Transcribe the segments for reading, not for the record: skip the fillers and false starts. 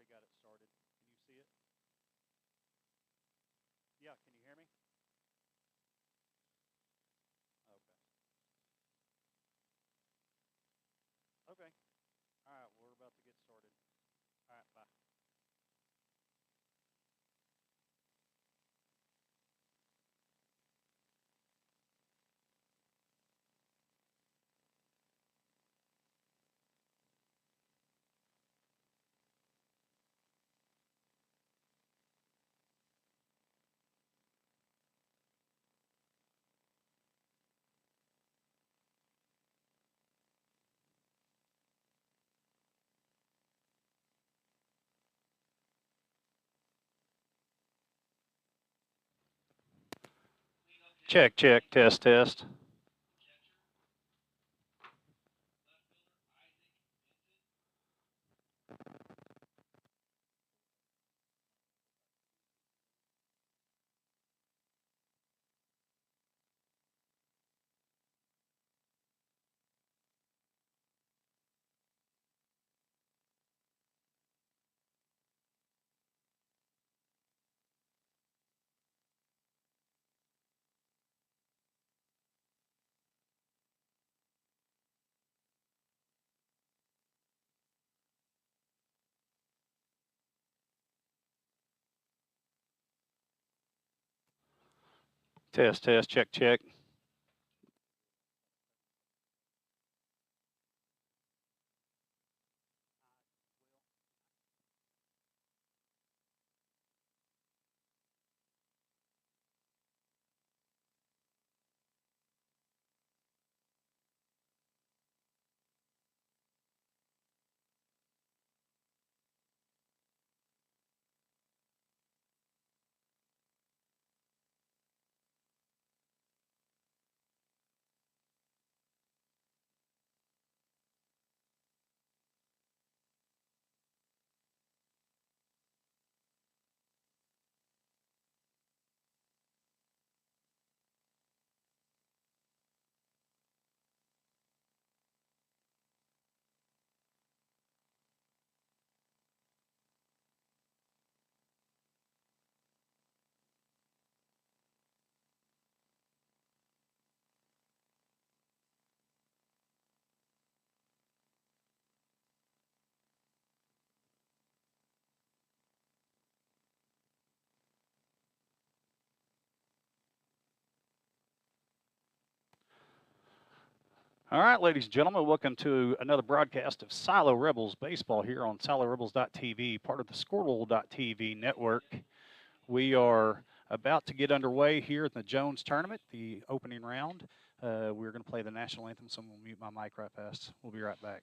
already got it started. Can you see it? Yeah, can you hear me? Okay. Okay. All right, we're about to get started. All right, bye. Check, check, test, test. Test, test, check, check. All right, ladies and gentlemen, welcome to another broadcast of Silo Rebels Baseball here on SiloRebels.tv, part of the Squirrel.tv network. We are about to get underway here in the Jones tournament, the opening round. We're going to play the national anthem, so I'm going to mute my mic right fast. We'll be right back.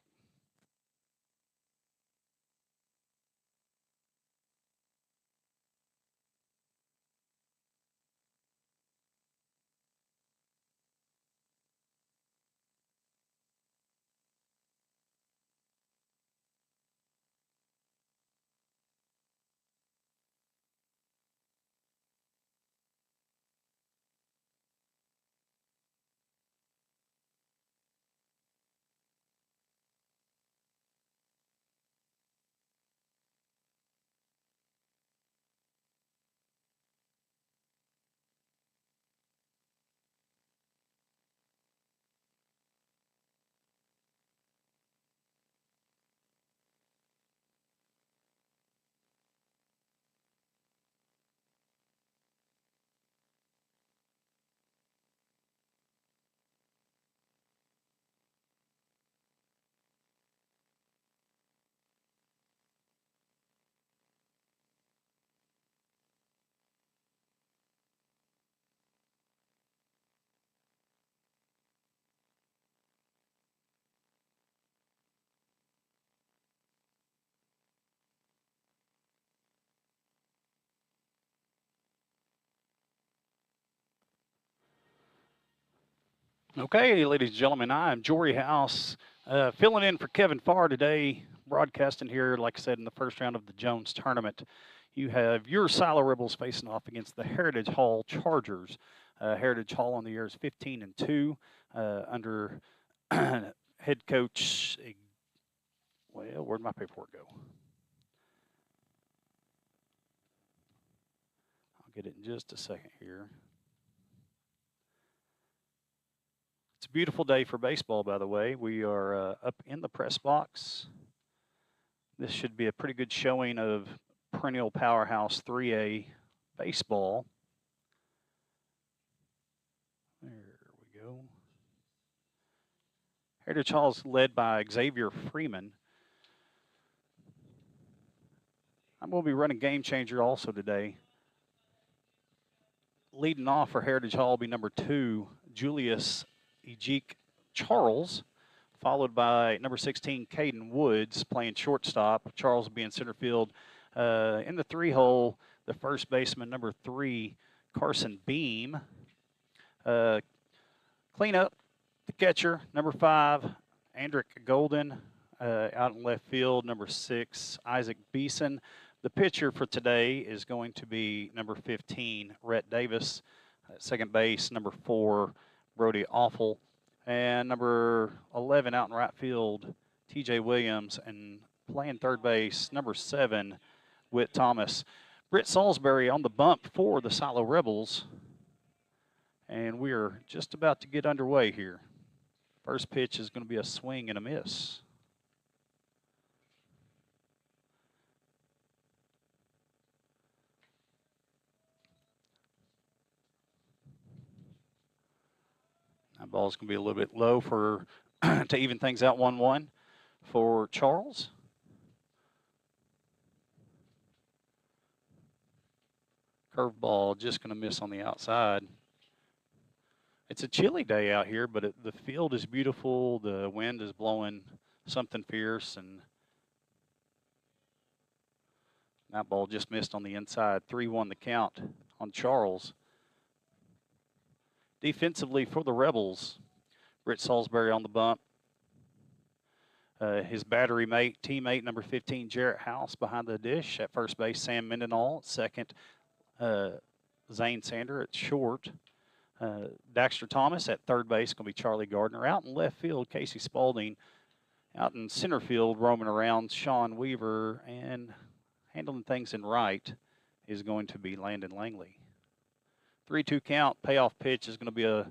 Okay, ladies and gentlemen, I am Jory House, filling in for Kevin Farr today, broadcasting here, like I said, in the first round of the Jones tournament. You have your Silo Rebels facing off against the Heritage Hall Chargers. Heritage Hall on the year is 15-2 under head coach. Well, where'd my paperwork go? Get it in just a second here. It's a beautiful day for baseball, by the way. We are up in the press box. This should be a pretty good showing of perennial powerhouse 3A baseball. There we go. Heritage Hall is led by Xavier Freeman. I'm going to be running Game Changer also today. Leading off for Heritage Hall will be number 2, Julius Ejik Charles, followed by number 16, Caden Woods, playing shortstop. Charles will be in center field. In the 3-hole, the first baseman, number 3, Carson Beam. Clean up, the catcher, number 5, Andrick Golden. Out in left field, number 6, Isaac Beeson. The pitcher for today is going to be number 15, Rhett Davis. Second base, number 4, Brody Awful. And number 11 out in right field, TJ Williams. And playing third base, number 7, Whit Thomas. Britt Salisbury on the bump for the Silo Rebels. And we are just about to get underway here. First pitch is going to be a swing and a miss. That ball's going to be a little bit low for to even things out 1-1 for Charles. Curveball just going to miss on the outside. It's a chilly day out here, but the field is beautiful. The wind is blowing something fierce, and that ball just missed on the inside. 3-1 the count on Charles. Defensively for the Rebels, Britt Salisbury on the bump. His battery mate, teammate, number 15, Jarrett House behind the dish. At first base, Sam Mendenhall. At second, Zane Sander at short. Daxter Thomas at third base, going to be Charlie Gardner. Out in left field, Casey Spalding. Out in center field, roaming around, Sean Weaver. And handling things in right is going to be Landon Langley. 3-2 count. Payoff pitch is going to be look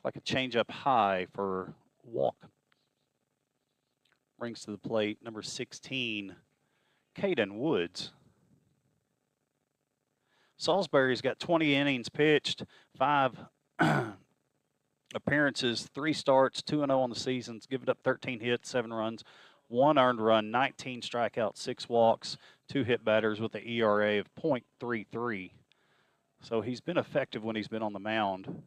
like a changeup high for Walk. Brings to the plate number 16, Caden Woods. Salisbury's got 20 innings pitched, 5 appearances, 3 starts, 2-0 on the seasons, given up 13 hits, 7 runs, 1 earned run, 19 strikeouts, 6 walks, 2 hit batters with an ERA of .33. So he's been effective when he's been on the mound.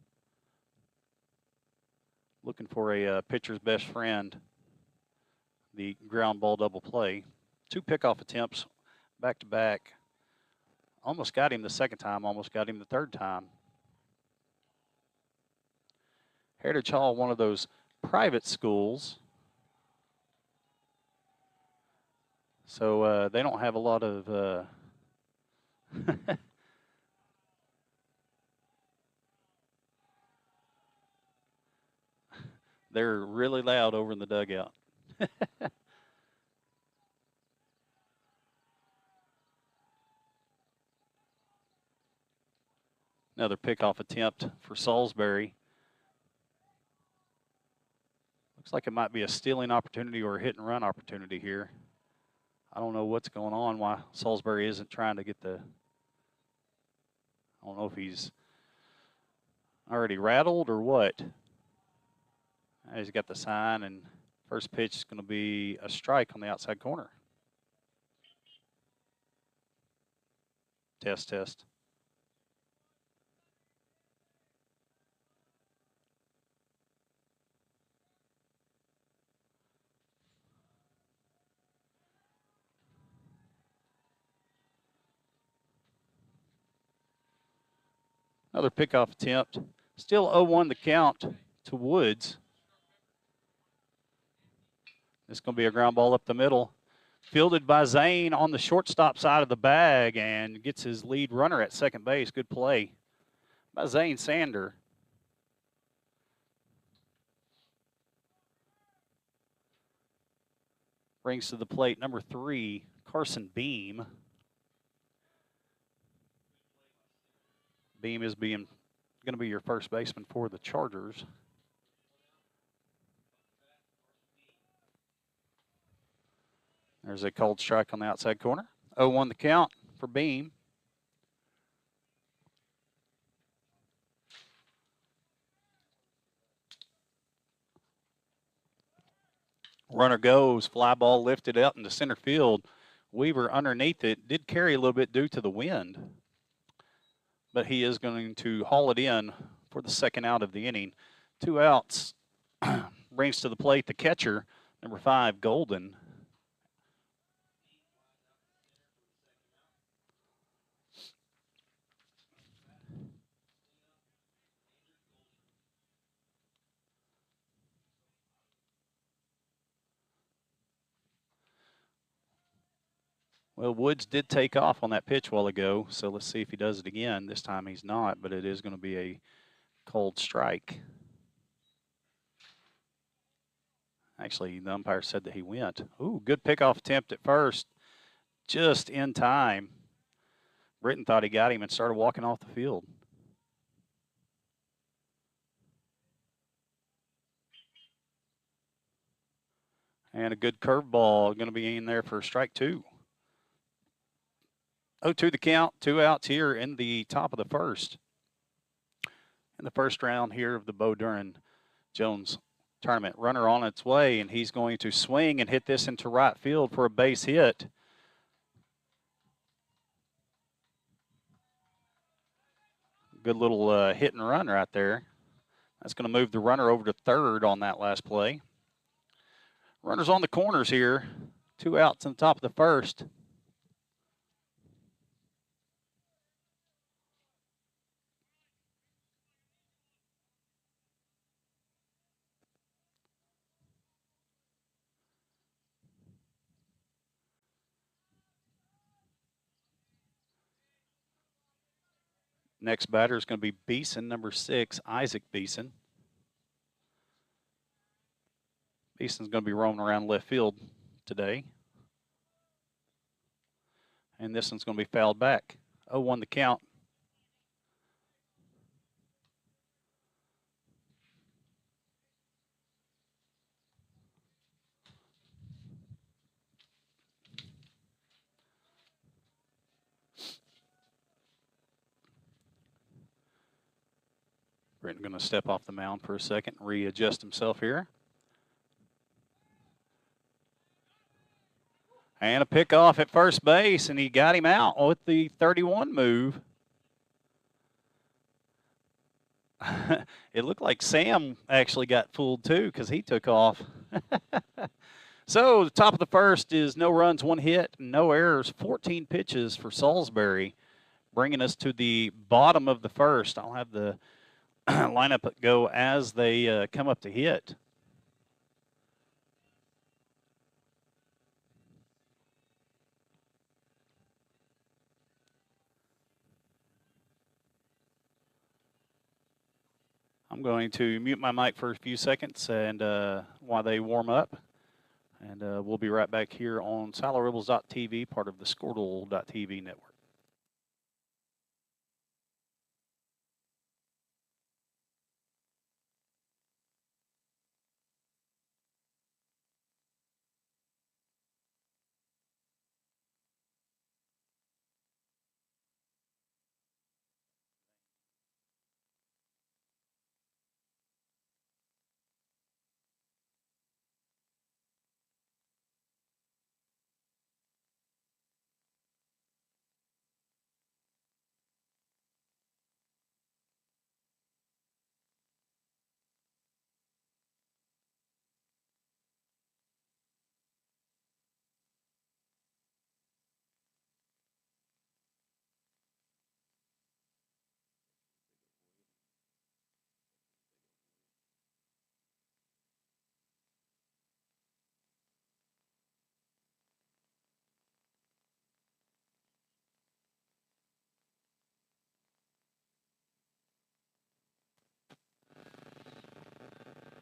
Looking for a pitcher's best friend, the ground ball double play. 2 pickoff attempts back to back. Almost got him the second time, almost got him the third time. Heritage Hall, one of those private schools. So they don't have a lot of they're really loud over in the dugout. Another pickoff attempt for Salisbury. Looks like it might be a stealing opportunity or a hit and run opportunity here. I don't know what's going on, why Salisbury isn't trying to get the, I don't know if he's already rattled or what. He's got the sign, and first pitch is going to be a strike on the outside corner. Test, test. Another pickoff attempt. Still 0-1 the count to Woods. It's going to be a ground ball up the middle. Fielded by Zane on the shortstop side of the bag and gets his lead runner at second base. Good play by Zane Sander. Brings to the plate number 3, Carson Beam. Beam is going to be your first baseman for the Chargers. There's a called strike on the outside corner. 0-1 the count for Beam. Runner goes, fly ball lifted out into center field. Weaver underneath it, did carry a little bit due to the wind, but he is going to haul it in for the second out of the inning. 2 outs. Brings to the plate the catcher, number 5, Golden. Well, Woods did take off on that pitch a while ago, so let's see if he does it again. This time he's not, but it is going to be a cold strike. Actually, the umpire said that he went. Ooh, good pickoff attempt at first, just in time. Britton thought he got him and started walking off the field. And a good curveball going to be in there for strike 2. 0-2 the count, 2 outs here in the top of the first. In the first round here of the Bo Duran Jones tournament. Runner on its way, and he's going to swing and hit this into right field for a base hit. Good little hit and run right there. That's going to move the runner over to third on that last play. Runners on the corners here. 2 outs in the top of the first. Next batter is going to be Beeson, number 6, Isaac Beeson. Beeson's going to be roaming around left field today. And this one's going to be fouled back. 0-1 the count. Britton going to step off the mound for a second and readjust himself here. And a pickoff at first base, and he got him out with the 31 move. It looked like Sam actually got fooled too because he took off. So the top of the first is no runs, 1 hit, no errors, 14 pitches for Salisbury, bringing us to the bottom of the first. I'll have the lineup go as they come up to hit. I'm going to mute my mic for a few seconds and while they warm up. And we'll be right back here on SiloRebels.tv, part of the Squirtle.tv network.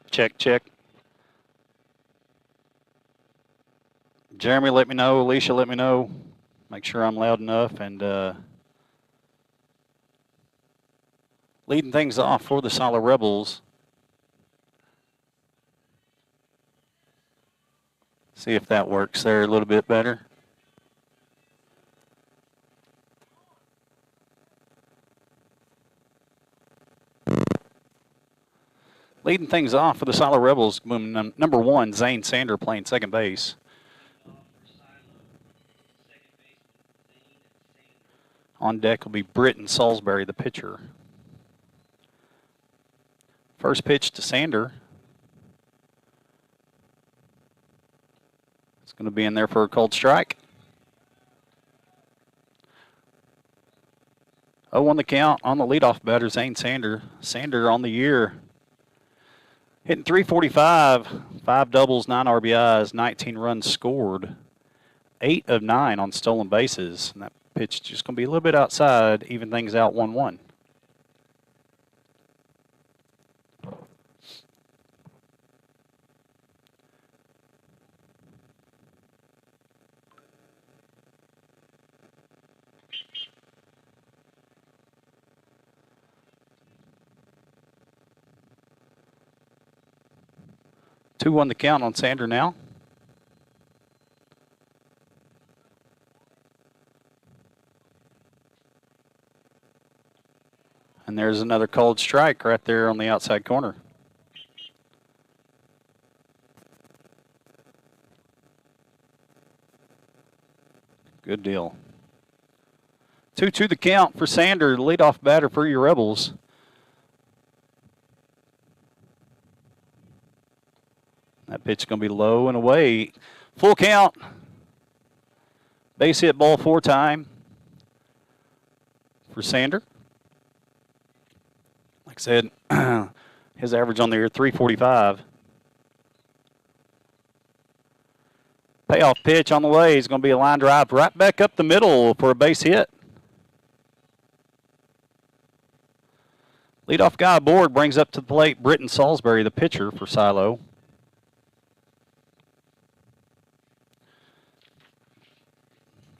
Check, check. Jeremy, let me know. Alicia, let me know. Make sure I'm loud enough. And Leading things off for the Silo Rebels. See if that works there a little bit better. Leading things off for the Silo Rebels, number 1, Zane Sander playing second base. On deck will be Britton Salisbury, the pitcher. First pitch to Sander. It's going to be in there for a cold strike. 0-1 the count on the leadoff batter, Zane Sander. Sander on the year, hitting .345, 5 doubles, 9 RBIs, 19 runs scored, 8 of 9 on stolen bases. And that pitch just going to be a little bit outside, even things out 1-1. Two on the count on Sander now. And there's another cold strike right there on the outside corner. Good deal. 2-2 the count for Sander, leadoff batter for your Rebels. That pitch is going to be low and away. Full count. Base hit, ball 4 time for Sander. Like I said, his average on the year, .345. Payoff pitch on the way is going to be a line drive right back up the middle for a base hit. Leadoff guy aboard brings up to the plate Britton Salisbury, the pitcher for Silo.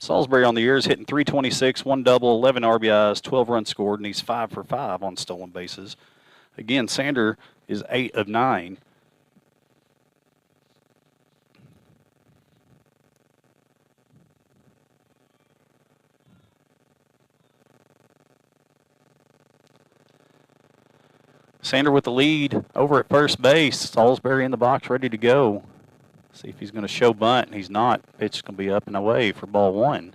Salisbury on the year is hitting .326, 1 double, 11 RBIs, 12 runs scored, and he's 5 for 5 on stolen bases. Again, Sander is 8 of 9. Sander with the lead over at first base. Salisbury in the box ready to go. See if he's going to show bunt, and he's not. Pitch is going to be up and away for ball 1.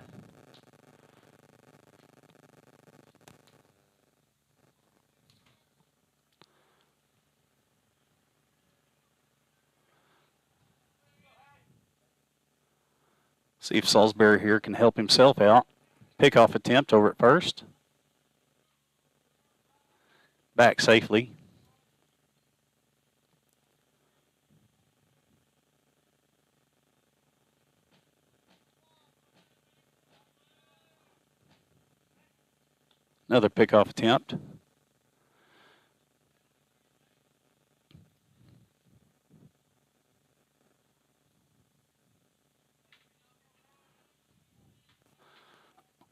See if Salisbury here can help himself out. Pickoff attempt over at first. Back safely. Another pickoff attempt.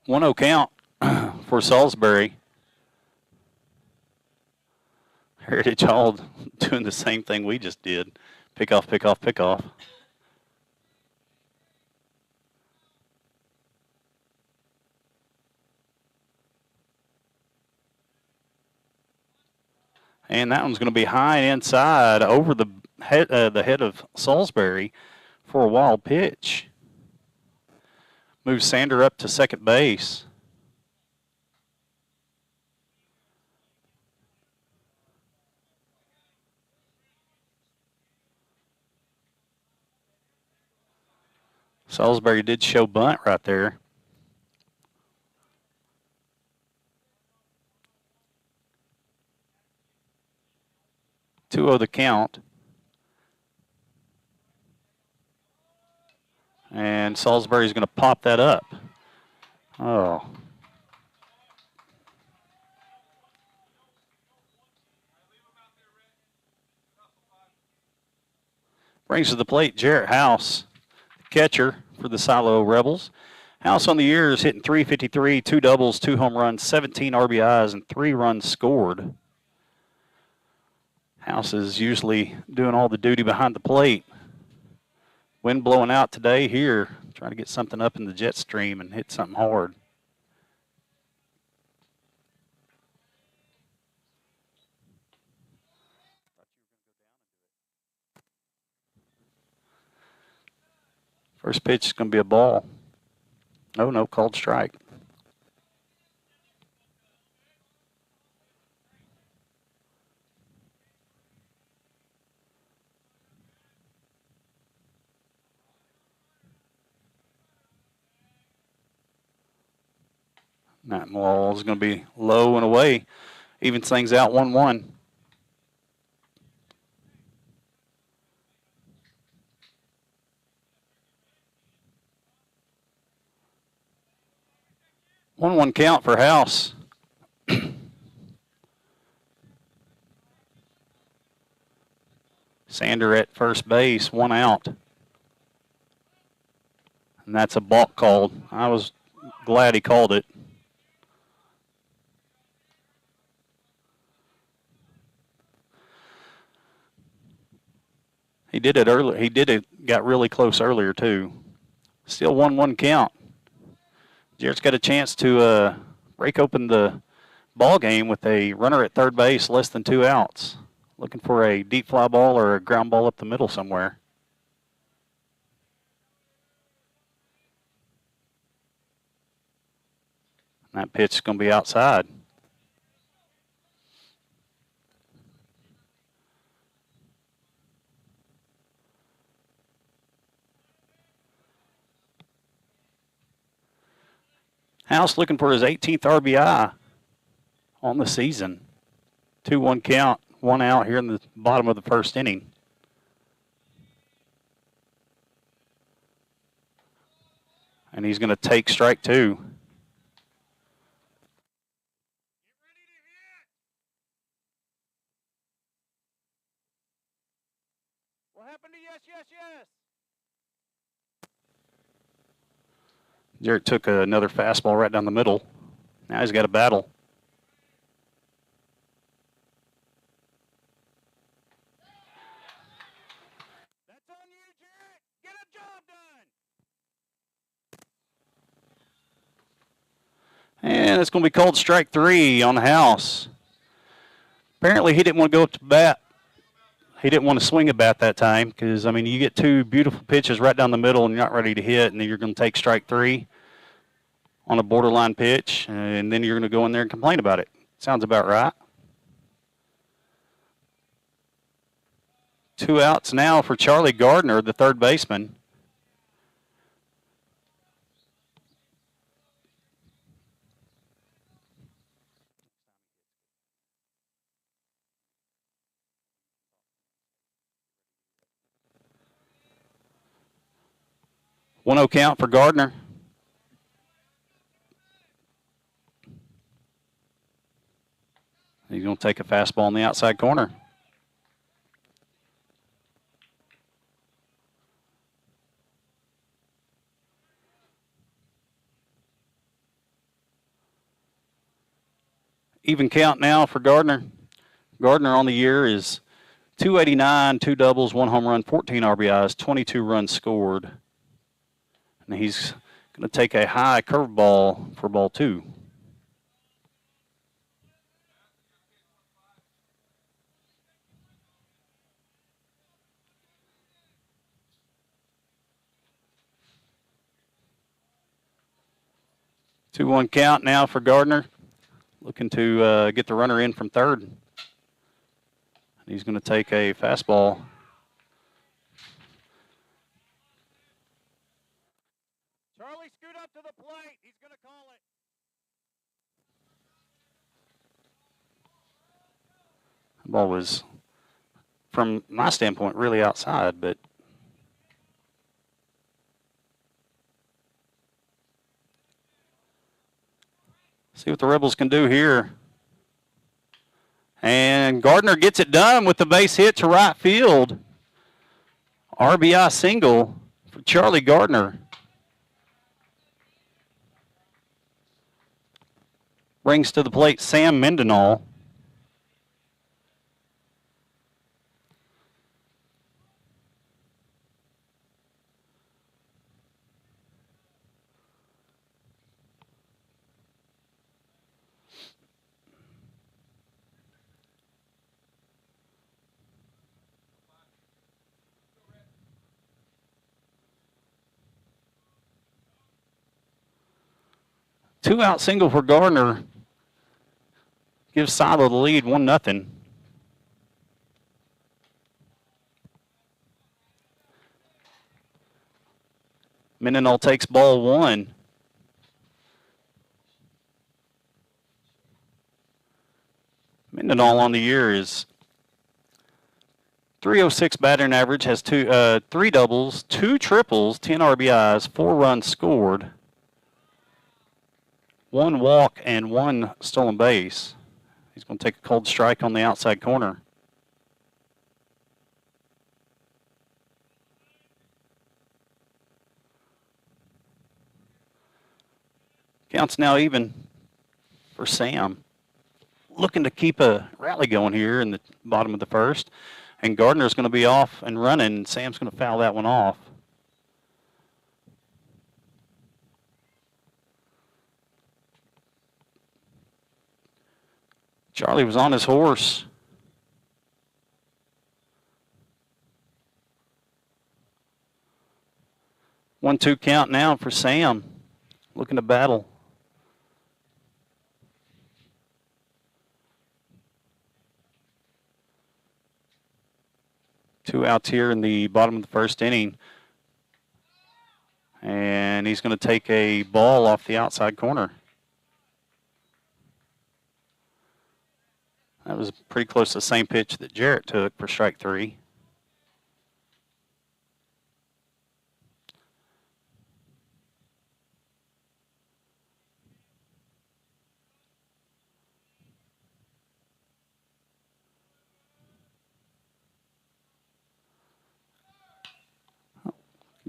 One-0 count for Salisbury. Heritage Hall doing the same thing we just did. Pickoff, pickoff, pickoff. And that one's going to be high inside over the head of Salisbury for a wild pitch. Moves Sander up to second base. Salisbury did show bunt right there. Two-0 the count. And Salisbury's going to pop that up. Oh. Brings to the plate Jarrett House, catcher for the Silo Rebels. House on the year is hitting .353, 2 doubles, 2 home runs, 17 RBIs, and 3 runs scored. House is usually doing all the duty behind the plate. Wind blowing out today here, trying to get something up in the jet stream and hit something hard. First pitch is going to be a ball. Oh, no, called strike. That ball is going to be low and away. Evens things out 1-1. One count for House. Sander at first base, 1 out. And that's a balk called. I was glad he called it. He did it early. He did it, got really close earlier too. Still 1-1 count. Jarrett's got a chance to break open the ball game with a runner at third base, less than 2 outs. Looking for a deep fly ball or a ground ball up the middle somewhere. And that pitch is going to be outside. House looking for his 18th RBI on the season. 2-1 count, 1 out here in the bottom of the first inning. And he's going to take strike 2. What happened to yes, yes, yes? Jarrett took another fastball right down the middle. Now he's got a battle. That's on you, Jarrett. Get a job done. And it's going to be called strike 3 on the House. Apparently he didn't want to go up to bat. He didn't want to swing a bat that time because, I mean, you get 2 beautiful pitches right down the middle and you're not ready to hit, and then you're going to take strike 3 on a borderline pitch, and then you're going to go in there and complain about it. Sounds about right. 2 outs now for Charlie Gardner, the third baseman. One 0 count for Gardner. He's going to take a fastball on the outside corner. Even count now for Gardner. Gardner on the year is .289, 2 doubles, 1 home run, 14 RBIs, 22 runs scored. And he's going to take a high curveball for ball 2. Two-one count now for Gardner. Looking to get the runner in from third. He's going to take a fastball. Charlie, scoot up to the plate. He's going to call it. The ball was, from my standpoint, really outside, but see what the Rebels can do here. And Gardner gets it done with the base hit to right field. RBI single for Charlie Gardner. Brings to the plate Sam Mendenhall. Two-out single for Gardner. Gives Silo the lead, 1-0. Mendenhall takes ball one. Mendenhall on the year is .306 batting average, has three doubles, two triples, 10 RBIs, 4 runs scored, 1 walk, and 1 stolen base. He's going to take a cold strike on the outside corner. Counts now even for Sam. Looking to keep a rally going here in the bottom of the first. And Gardner's going to be off and running. Sam's going to foul that one off. Charlie was on his horse. One-two count now for Sam. Looking to battle. Two outs here in the bottom of the first inning. And he's going to take a ball off the outside corner. That was pretty close to the same pitch that Jarrett took for strike 3.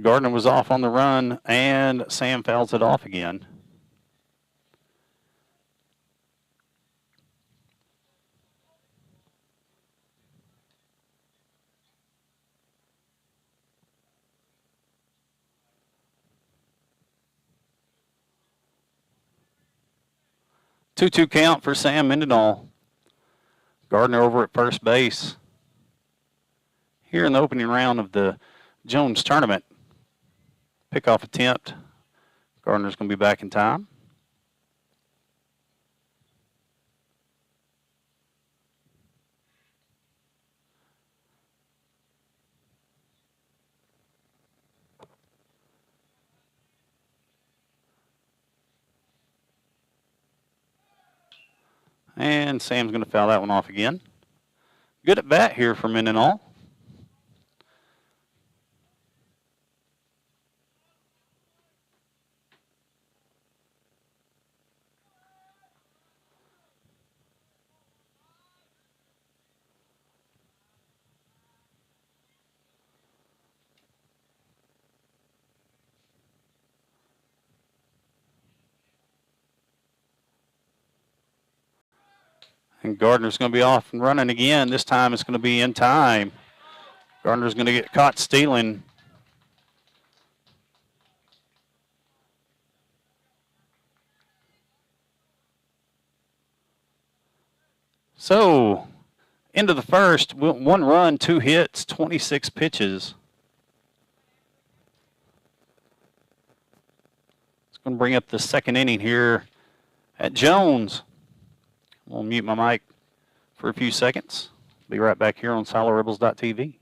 Gardner was off on the run, and Sam fouls it off again. Two-two count for Sam Mendenhall. Gardner over at first base. Here in the opening round of the Jones tournament. Pickoff attempt. Gardner's going to be back in time. And Sam's going to foul that one off again. Good at bat here for Mendenhall. And Gardner's going to be off and running again. This time it's going to be in time. Gardner's going to get caught stealing. So, into the first, 1 run, 2 hits, 26 pitches. It's going to bring up the second inning here at Jones. We'll mute my mic for a few seconds. Be right back here on SiloRebels.tv.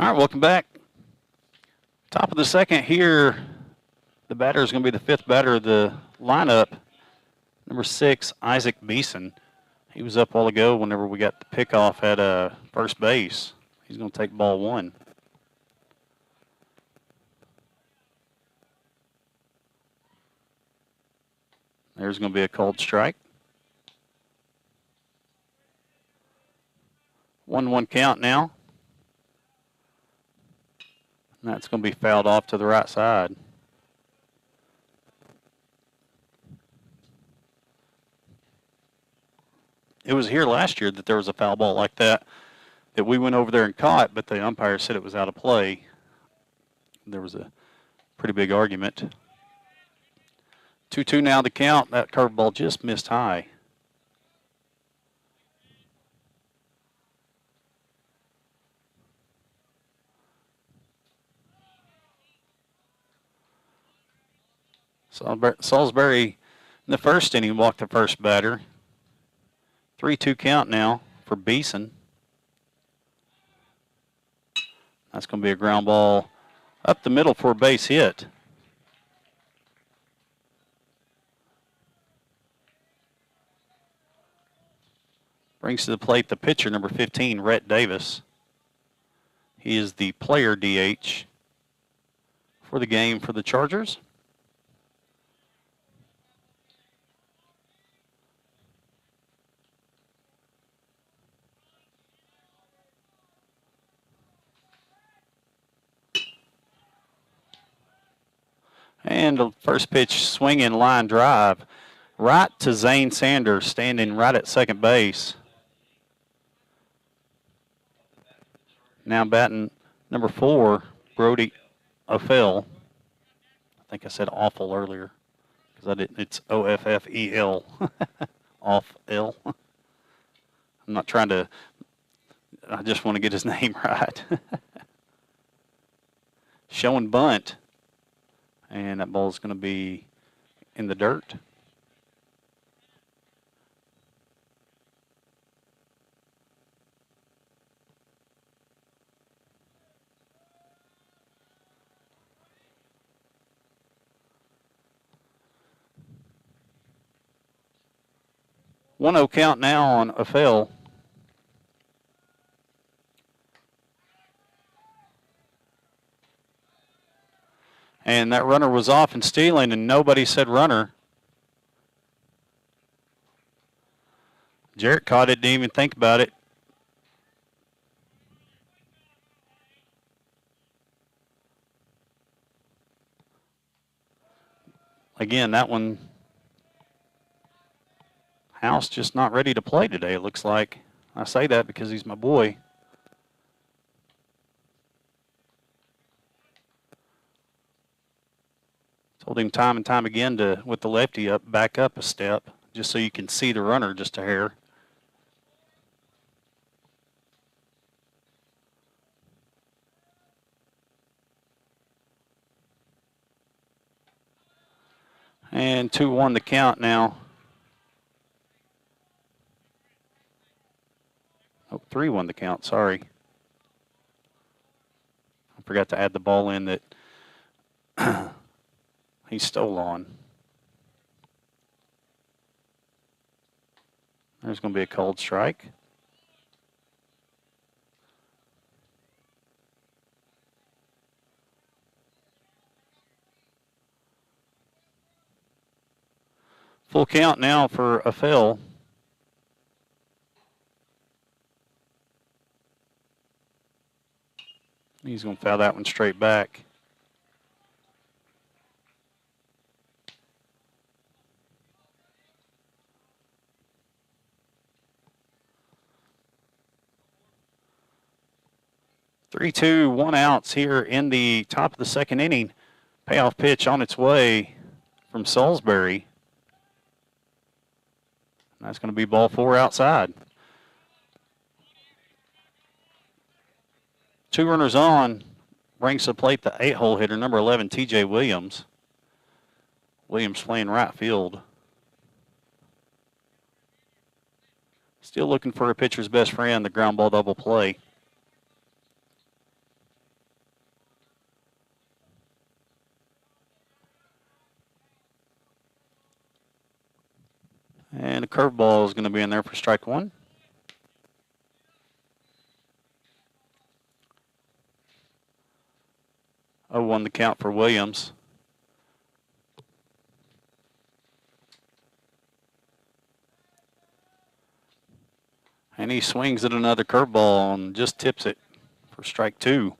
All right, welcome back. Top of the second here. The batter is going to be the fifth batter of the lineup, number 6, Isaac Beeson. He was up a while ago whenever we got the pickoff at first base. He's going to take ball 1. There's going to be a called strike. 1-1 count now. And that's going to be fouled off to the right side. It was here last year that there was a foul ball like that we went over there and caught, but the umpire said it was out of play. There was a pretty big argument. 2-2 now the count. That curveball just missed high. Salisbury in the first inning walked the first batter. 3-2 count now for Beeson. That's going to be a ground ball up the middle for a base hit. Brings to the plate the pitcher, number 15, Rhett Davis. He is the player DH for the game for the Chargers. And the first pitch, swinging line drive, right to Zane Sanders, standing right at second base. Now batting number 4, Brody Offel. I think I said awful earlier because I didn't. It's O-F-F-E-L. Off-L. I'm not trying to. I just want to get his name right. Showing bunt. And that ball is going to be in the dirt. One 0 count now on Offel. And that runner was off and stealing, and nobody said runner. Jarrett caught it, didn't even think about it. Again, that one, House just not ready to play today, it looks like. I say that because he's my boy. Told him time and time again to, with the lefty up, back up a step, just so you can see the runner just a hair. And 2-1 the count now. Oh, 3-1 the count, sorry. I forgot to add the ball in that he stole on. There's going to be a cold strike. Full count now for Offel. He's going to foul that one straight back. Three, 2, 1 outs here in the top of the second inning. Payoff pitch on its way from Salisbury. That's going to be ball 4 outside. 2 runners on. Brings to the plate the 8-hole hitter, number 11, T.J. Williams. Williams playing right field. Still looking for a pitcher's best friend, the ground ball double play. And a curveball is going to be in there for strike one. 0-1 the count for Williams. And he swings at another curveball and just tips it for strike two.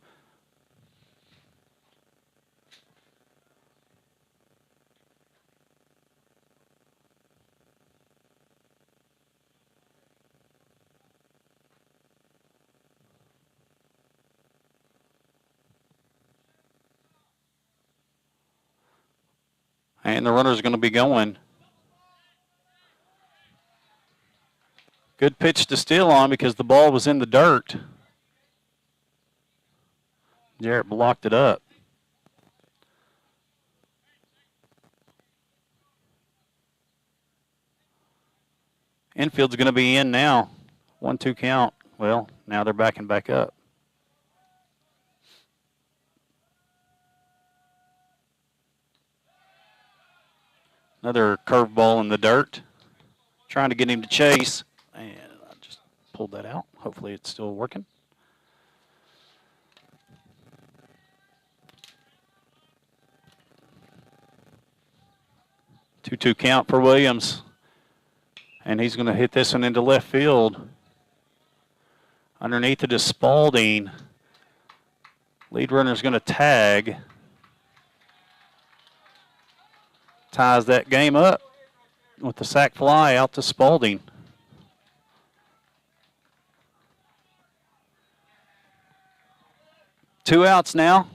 And the runner's going to be going. Good pitch to steal on because the ball was in the dirt. Jarrett blocked it up. Infield's going to be in now. 1-2 count. Well, now they're backing back up. Another curveball in the dirt. Trying to get him to chase. And I just pulled that out. Hopefully it's still working. Two count for Williams. And he's going to hit this one into left field. Underneath it is Spalding. Lead runner's going to tag. Ties that game up with the sac fly out to Spalding. Two outs now.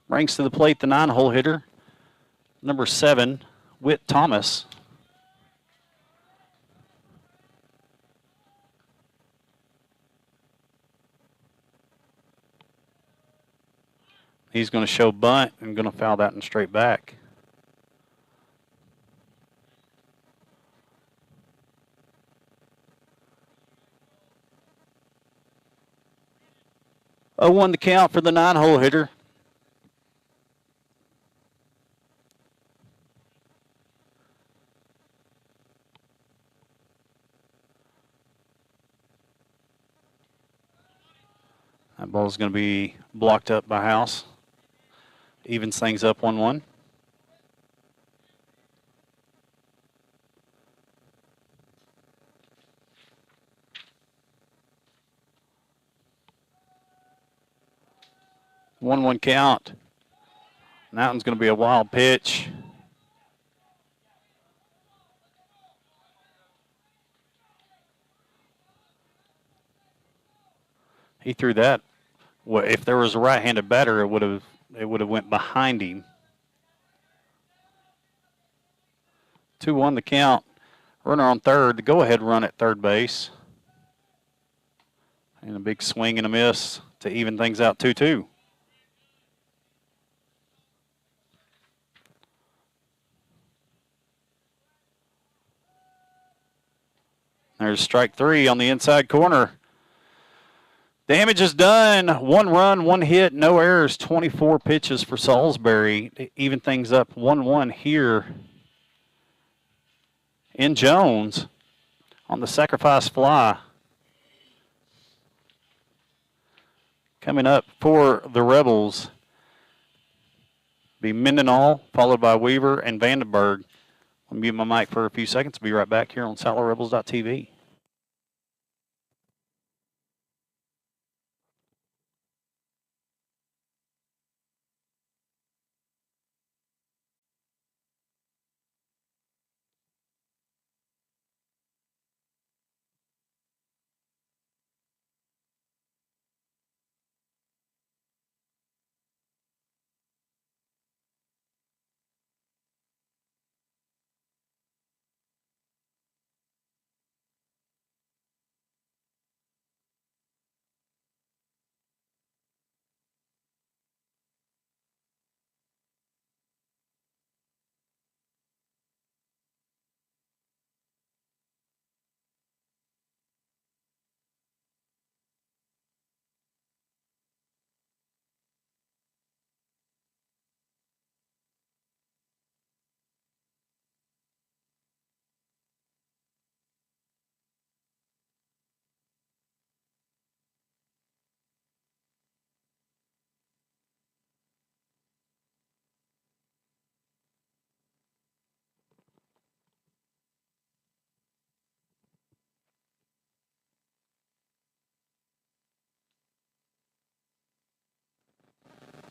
Brings to the plate the 9-hole hitter, number 7, Whit Thomas. He's going to show bunt and going to foul that one straight back. Oh, 1 the count for the 9-hole hitter. That ball's going to be blocked up by House. Evens things up 1-1. One count. And that one's going to be a wild pitch. He threw that. Well, if there was a right-handed batter, it would have went behind him. 2-1 the count. Runner on third. The go-ahead run at third base. And a big swing and a miss to even things out 2-2. There's strike 3 on the inside corner. Damage is done. 1 run, 1 hit, no errors, 24 pitches for Salisbury. Even things up 1-1 here in Jones on the sacrifice fly. Coming up for the Rebels be Mendenhall, followed by Weaver and Vandenberg. I'll mute my mic for a few seconds. Be right back here on SiloRebels.tv.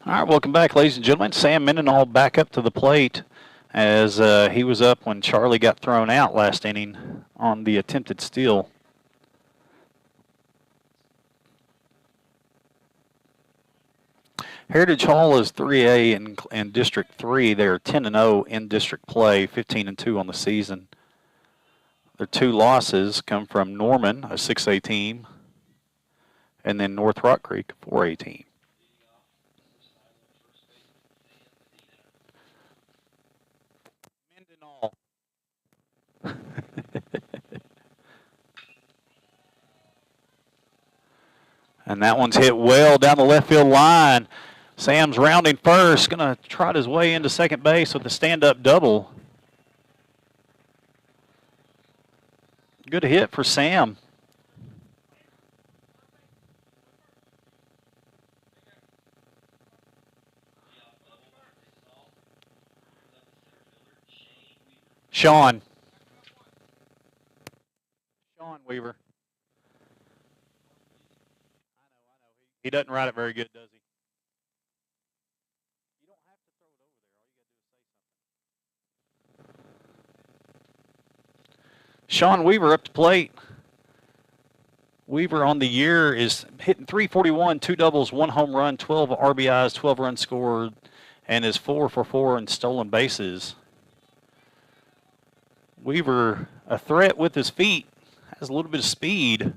All right, welcome back, ladies and gentlemen. Sam Mendenhall back up to the plate as he was up when Charlie got thrown out last inning on the attempted steal. Heritage Hall is 3A in District 3. They're 10-0 in district play, 15-2 on the season. Their two losses come from Norman, a 6A team, and then North Rock Creek, a 4A team. Mendenhall. And that one's hit well down the left field line. Sam's rounding first, going to trot his way into second base with a stand-up double. Good hit for Sam. Sean Weaver. He doesn't ride it very good, does he? You don't have to throw it over there. All you got to do is say something. Sean Weaver up to plate. Weaver on the year is hitting .341, 2 doubles, 1 home run, 12 RBIs, 12 runs scored, and is 4 for 4 in stolen bases. Weaver, a threat with his feet, has a little bit of speed.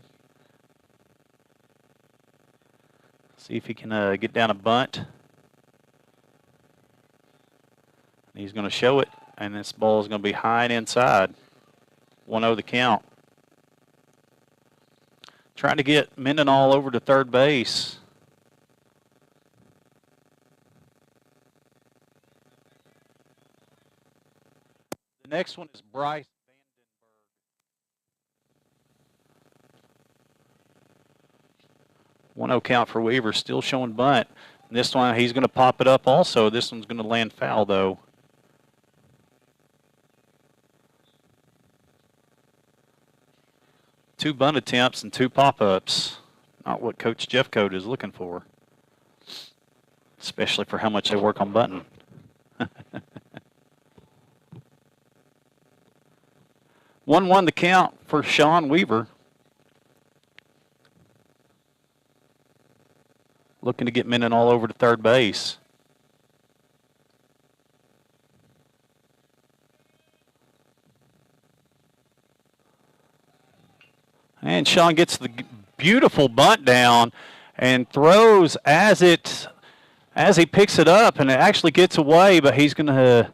See if he can get down a bunt. He's going to show it, and this ball is going to be high and inside. 1-0 the count. Trying to get Mendenhall over to third base. The next one is Bryce Vandenberg. 1-0 count for Weaver, still showing bunt. And this one, he's going to pop it up also. This one's going to land foul, though. Two bunt attempts and 2 pop-ups. Not what Coach Jeffcoat is looking for, especially for how much they work on bunting. 1-1 the count for Sean Weaver. Looking to get Mendenhall over to third base. And Sean gets the beautiful bunt down and throws as he picks it up, and it actually gets away, but he's going to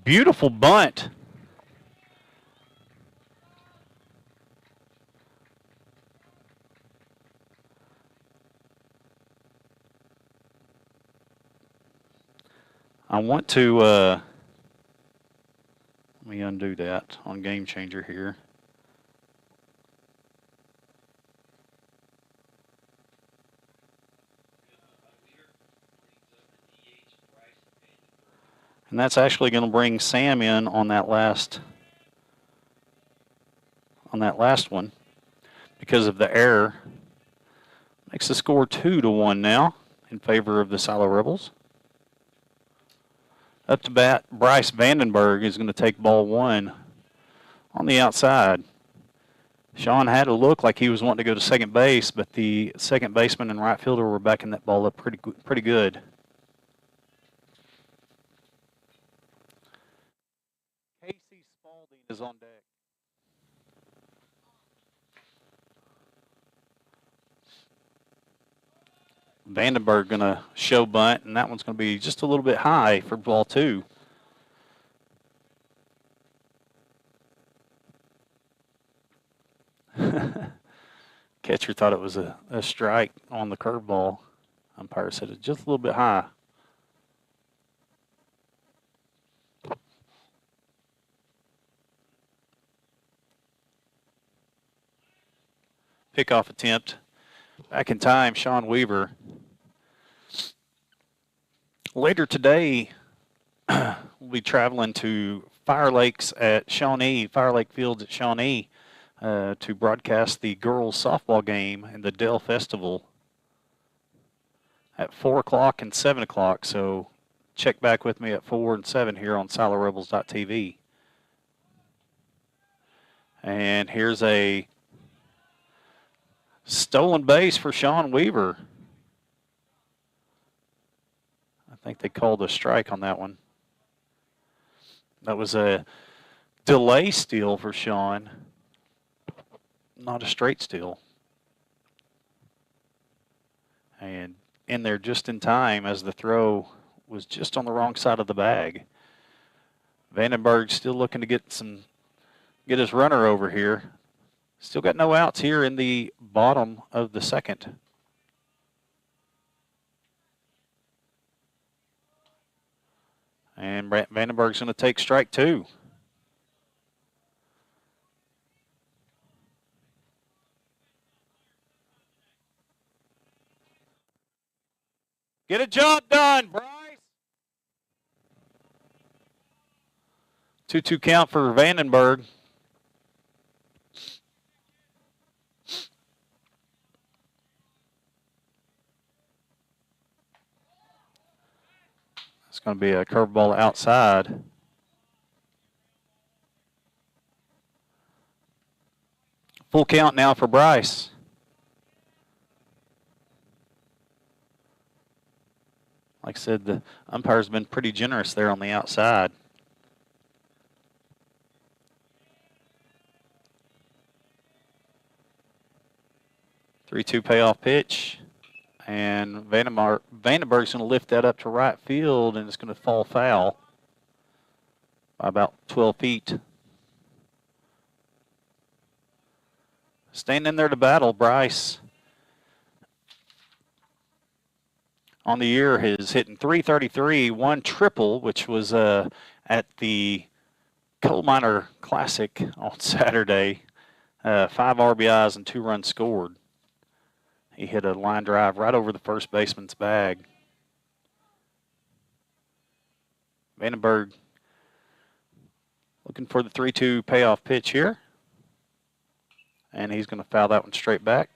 beautiful bunt. I want to let me undo that on Game Changer here. And that's actually going to bring Sam in on that last one because of the error. Makes the score 2-1 now in favor of the Silo Rebels. Up to bat, Bryce Vandenberg is going to take ball 1 on the outside. Sean had to look like he was wanting to go to second base, but the second baseman and right fielder were backing that ball up pretty good. Casey Spalding is on deck. Vandenberg going to show bunt, and that one's going to be just a little bit high for ball 2. Catcher thought it was a strike on the curveball. Umpire said it's just a little bit high. Pickoff attempt. Back in time, Sean Weaver. Later today, we'll be traveling to Fire Lakes at Shawnee, Fire Lake Fields at Shawnee, to broadcast the girls softball game and the Dell Festival. at 4 o'clock and 7 o'clock. So check back with me at 4 and 7 here on SiloRebels.tv. And here's a stolen base for Sean Weaver. I think they called a strike on that one. That was a delay steal for Sean, not a straight steal. And in there just in time as the throw was just on the wrong side of the bag. Vandenberg still looking to get his runner over here. Still got no outs here in the bottom of the second. And Vandenberg's going to take strike 2. Get a job done, Bryce. 2-2 count for Vandenberg. It's going to be a curveball outside. Full count now for Bryce. Like I said, the umpire's been pretty generous there on the outside. Three-two payoff pitch. And Vandenberg's going to lift that up to right field, and it's going to fall foul by about 12 feet. Staying in there to battle, Bryce. On the year, is hitting .333, one triple, which was at the Coal Miner Classic on Saturday. 5 RBIs and 2 runs scored. He hit a line drive right over the first baseman's bag. Vandenberg looking for the 3-2 payoff pitch here. And he's going to foul that one straight back.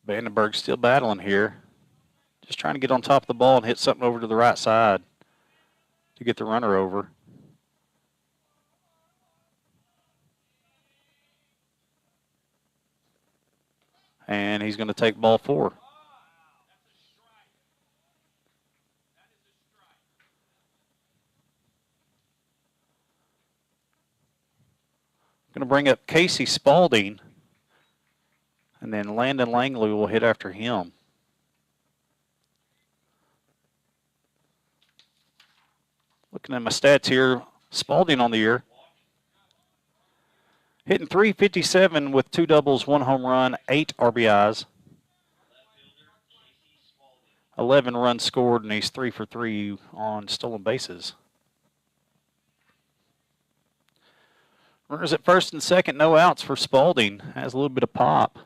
Vandenberg still battling here. Just trying to get on top of the ball and hit something over to the right side to get the runner over. And he's going to take ball 4. Going to bring up Casey Spaulding. And then Landon Langley will hit after him. Looking at my stats here, Spaulding on the year. Hitting .357 with 2 doubles, 1 home run, 8 RBIs. 11 runs scored, and he's 3 for 3 on stolen bases. Runners at first and second, no outs for Spaulding. Has a little bit of pop.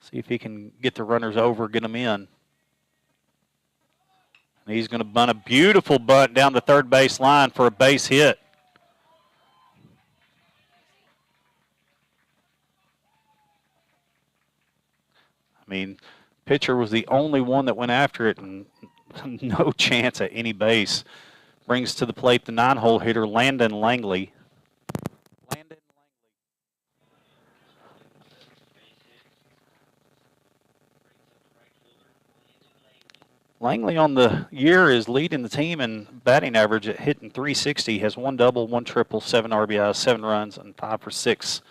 See if he can get the runners over, get them in. And he's going to bunt a beautiful bunt down the third base line for a base hit. I mean, pitcher was the only one that went after it, and no chance at any base. Brings to the plate the 9-hole hitter, Landon Langley. Langley on the year is leading the team in batting average at hitting .360. Has 1 double, 1 triple, 7 RBIs, 7 runs, and 5 for 6.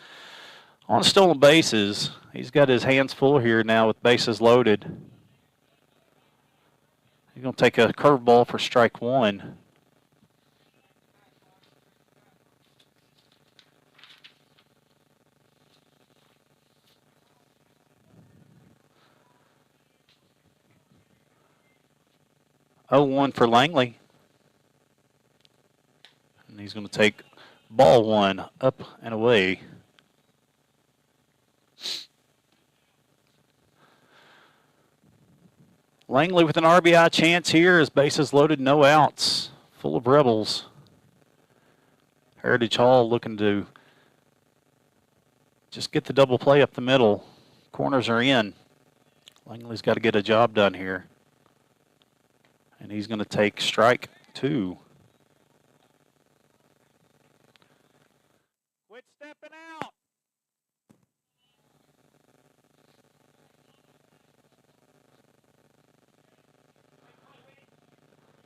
On stolen bases, he's got his hands full here now with bases loaded. He's going to take a curveball for strike 1. Oh, 1 for Langley. And he's going to take ball 1 up and away. Langley with an RBI chance here as bases loaded, no outs, full of Rebels. Heritage Hall looking to just get the double play up the middle. Corners are in. Langley's got to get a job done here. And he's going to take strike 2. Quit stepping out.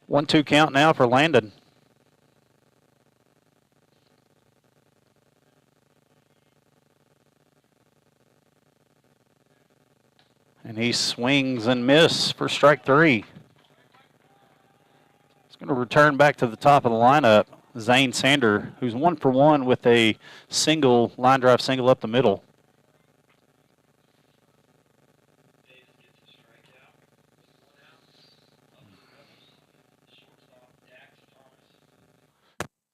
1-2 count now for Landon. And he swings and misses for strike 3. He's going to return back to the top of the lineup. Zane Sander, who's 1 for 1 with a single, line drive single up the middle.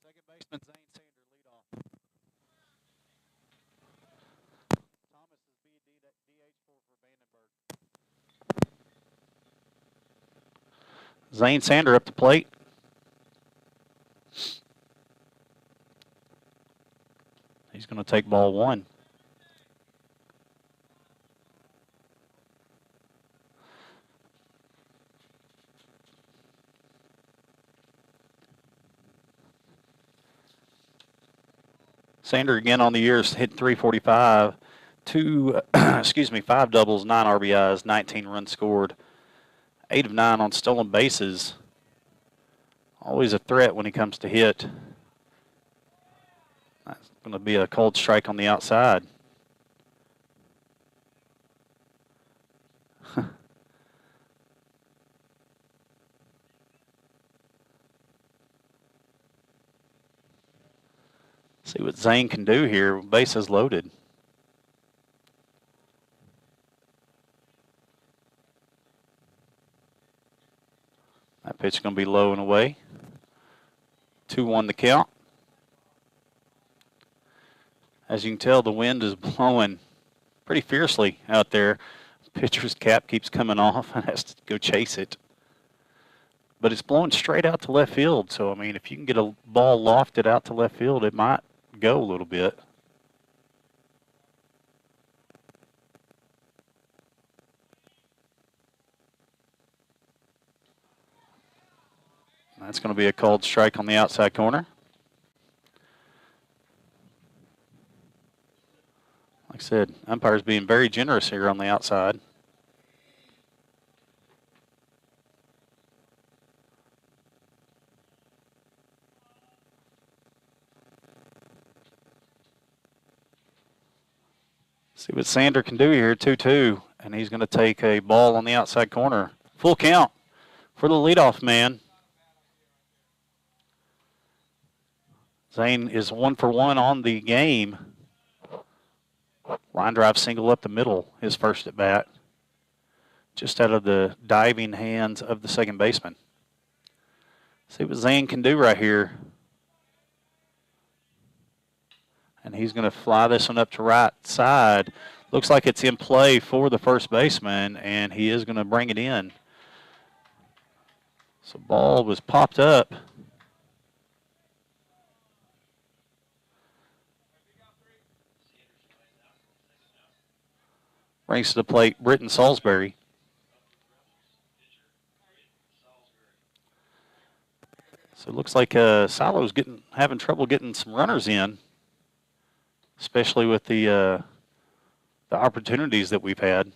Second baseman Zane Sander lead off. Thomas is DH for Vandenberg. Zane Sander up the plate. He's going to take ball 1. Sander again on the year hit 345, 5 doubles, 9 RBIs, 19 runs scored, 8 of 9 on stolen bases. Always a threat when he comes to hit. That's going to be a cold strike on the outside. See what Zane can do here. Bases loaded. That pitch is going to be low and away. 2-1 the count. As you can tell, the wind is blowing pretty fiercely out there. Pitcher's cap keeps coming off and has to go chase it. But it's blowing straight out to left field. So, I mean, if you can get a ball lofted out to left field, it might go a little bit. That's going to be a called strike on the outside corner. Like I said, umpires being very generous here on the outside. See what Sander can do here, 2-2, and he's going to take a ball on the outside corner. Full count for the leadoff man. Zane is 1 for 1 on the game. Line drive single up the middle, his first at bat. Just out of the diving hands of the second baseman. See what Zane can do right here. And he's going to fly this one up to right side. Looks like it's in play for the first baseman, and he is going to bring it in. So ball was popped up. Brings to the plate Britton Salisbury. So it looks like Silo's having trouble getting some runners in, especially with the opportunities that we've had.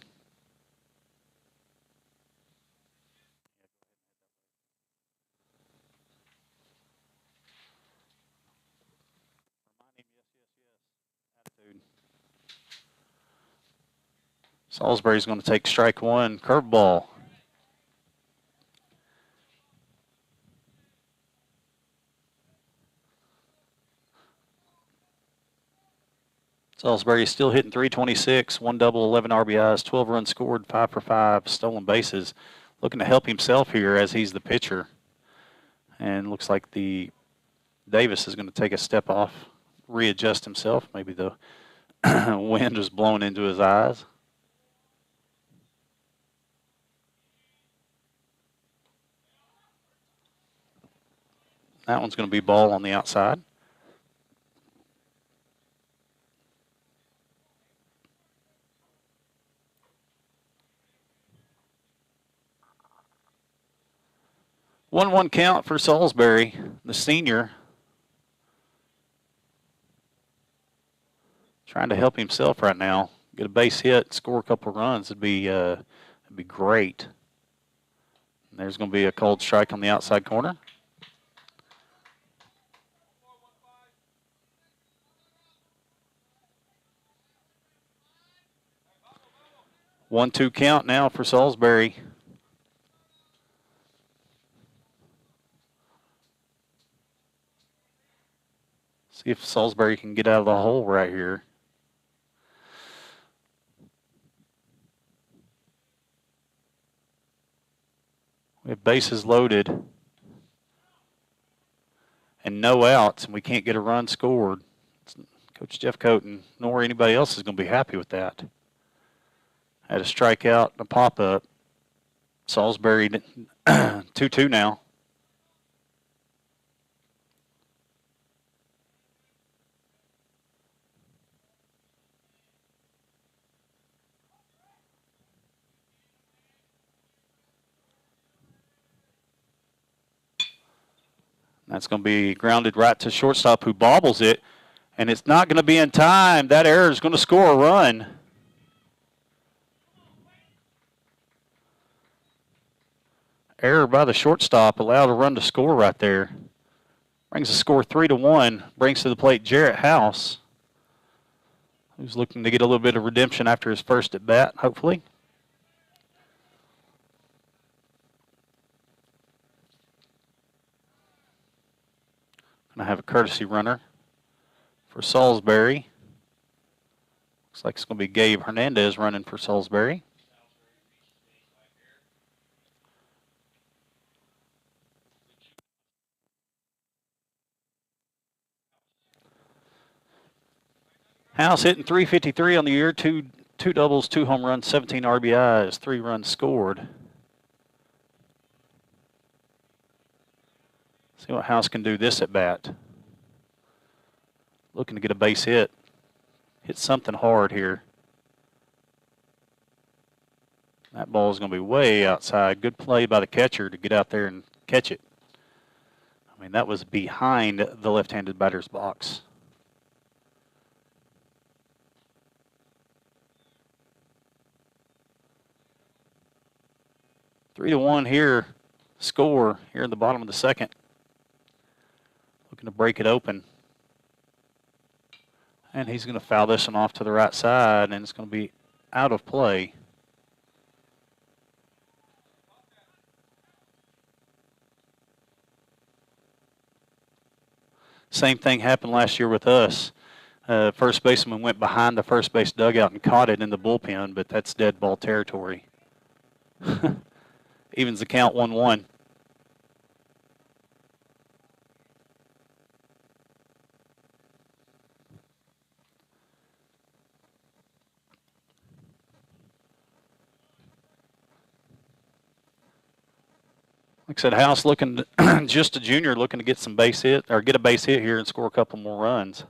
Salisbury's going to take strike 1, curveball. Salisbury is still hitting 326, 1 double, 11 RBIs, 12 runs scored, 5 for 5, stolen bases. Looking to help himself here as he's the pitcher. And looks like the Davis is going to take a step off, readjust himself. Maybe the wind was blowing into his eyes. That one's going to be ball on the outside. One count for Salisbury, the senior. Trying to help himself right now. Get a base hit, score a couple runs. It'd be great. And there's going to be a cold strike on the outside corner. One-two count now for Salisbury. See if Salisbury can get out of the hole right here. We have bases loaded and no outs, and we can't get a run scored. Coach Jeff Coaten, nor anybody else is going to be happy with that. Had a strikeout and a pop-up. Salisbury 2-2 now. That's going to be grounded right to shortstop, who bobbles it, and it's not going to be in time. That error is going to score a run. Error by the shortstop allowed a run to score right there. Brings the score 3-1. Brings to the plate Jarrett House, who's looking to get a little bit of redemption after his first at bat, hopefully. Going to have a courtesy runner for Salisbury. Looks like it's going to be Gabe Hernandez running for Salisbury. House hitting .353 on the year, two doubles, 2 home runs, 17 RBIs, 3 runs scored. See what House can do this at bat. Looking to get a base hit. Hit something hard here. That ball is going to be way outside. Good play by the catcher to get out there and catch it. I mean, that was behind the left-handed batter's box. Three to one here, score here in the bottom of the second. Looking to break it open. And he's going to foul this one off to the right side, and it's going to be out of play. Same thing happened last year with us. First baseman went behind the first base dugout and caught it in the bullpen, but that's dead ball territory. Evens the count 1-1. Like I said, House looking to, just a junior, looking to get some base hit or get a base hit here and score a couple more runs.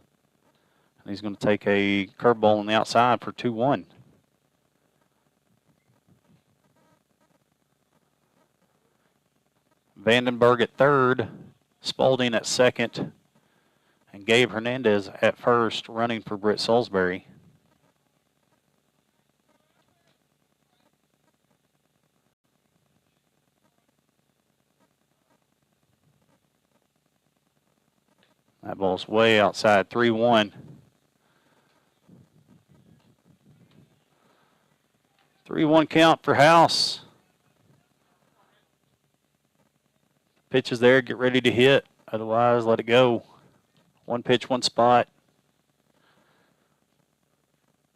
And he's going to take a curveball on the outside for 2-1. Vandenberg at third, Spalding at second, and Gabe Hernandez at first, running for Britt Salisbury. That ball's way outside, 3-1. 3-1 count for House. Pitch is there, get ready to hit. Otherwise, let it go. One pitch, one spot.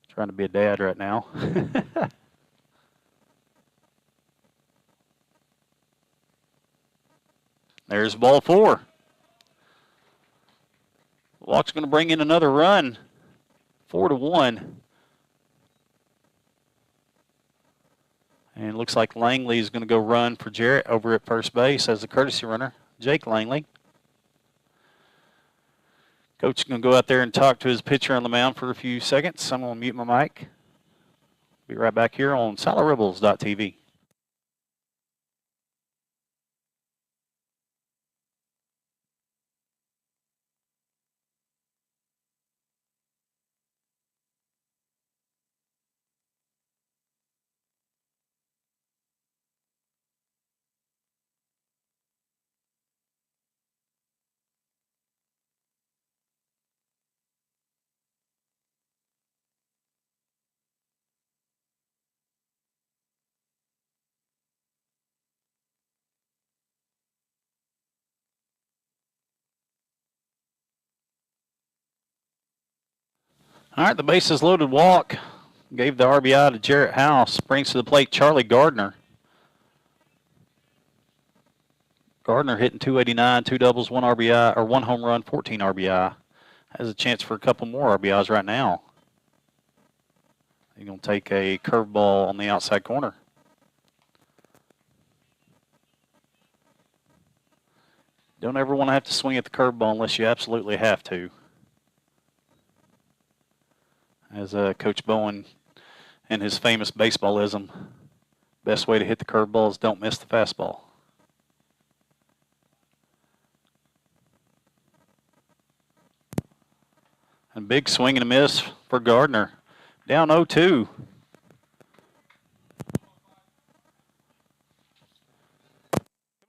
Trying to be a dad right now. There's ball 4. Walk's going to bring in another run. 4-1. And it looks like Langley is going to go run for Jarrett over at first base as a courtesy runner. Jake Langley. Coach is going to go out there and talk to his pitcher on the mound for a few seconds. I'm going to mute my mic. Be right back here on SiloRebels.tv. All right, the bases loaded walk. Gave the RBI to Jarrett House. Brings to the plate Charlie Gardner. Gardner hitting 289, 2 doubles, 1 RBI, or 1 home run, 14 RBI. Has a chance for a couple more RBIs right now. He's going to take a curveball on the outside corner. Don't ever want to have to swing at the curveball unless you absolutely have to. As Coach Bowen and his famous baseballism, best way to hit the curveball is don't miss the fastball. And big swing and a miss for Gardner. Down 0-2. Come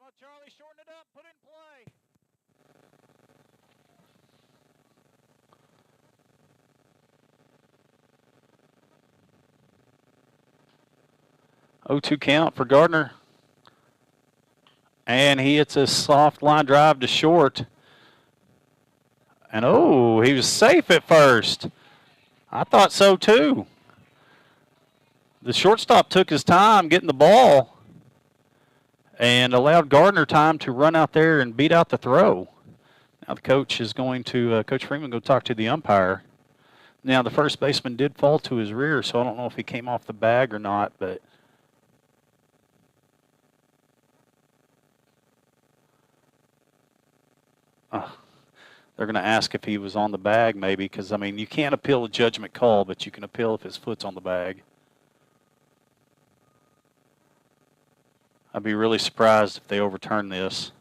on, Charlie, shorten it up, put it in play. 0-2 count for Gardner. And he hits a soft line drive to short. And oh, he was safe at first. I thought so too. The shortstop took his time getting the ball and allowed Gardner time to run out there and beat out the throw. Now the coach is going to, Coach Freeman, go talk to the umpire. Now the first baseman did fall to his rear, so I don't know if he came off the bag or not, but they're going to ask if he was on the bag maybe because, I mean, you can't appeal a judgment call, but you can appeal if his foot's on the bag. I'd be really surprised if they overturn this.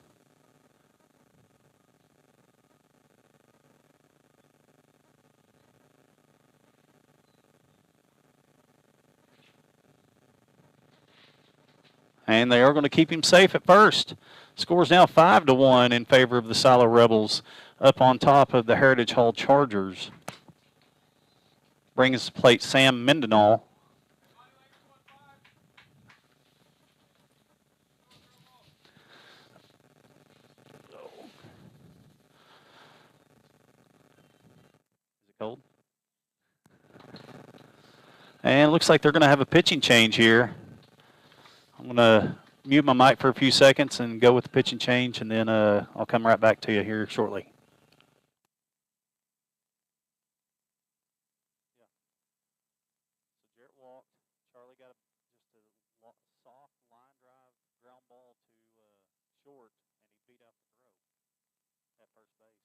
And they are going to keep him safe at first. Score's now 5-1 in favor of the Silo Rebels up on top of the Heritage Hall Chargers. Brings to plate Sam Mendenhall. Is it cold? And it looks like they're going to have a pitching change here. I'm going to mute my mic for a few seconds and go with the pitching change, and then I'll come right back to you here shortly. Yeah. So Jarrett walked. Charlie got just a soft line drive ground ball to short, and he beat out the throw at first base.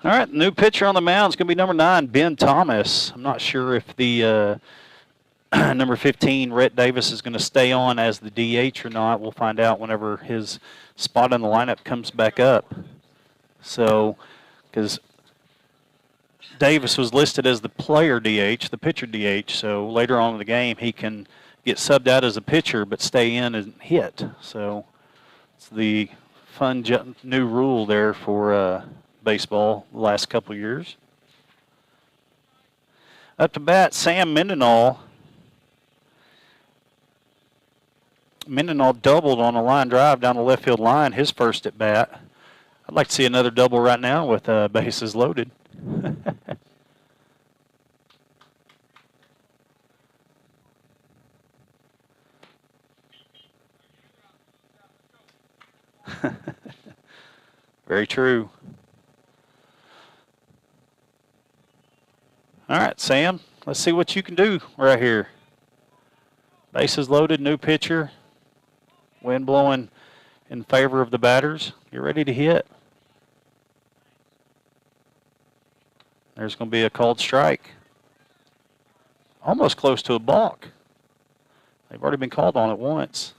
All right, new pitcher on the mound is going to be number 9, Ben Thomas. I'm not sure if the number 15, Rhett Davis, is going to stay on as the DH or not. We'll find out whenever his spot in the lineup comes back up. So, because Davis was listed as the player DH, the pitcher DH, so later on in the game he can get subbed out as a pitcher but stay in and hit. So it's the fun new rule there for baseball the last couple of years. Up to bat, Sam Mendenhall. Mendenhall doubled on a line drive down the left field line, his first at bat. I'd like to see another double right now with bases loaded. Very true. All right, Sam, let's see what you can do right here. Bases loaded, new pitcher. Wind blowing in favor of the batters. You're ready to hit. There's going to be a called strike. Almost close to a balk. They've already been called on it once.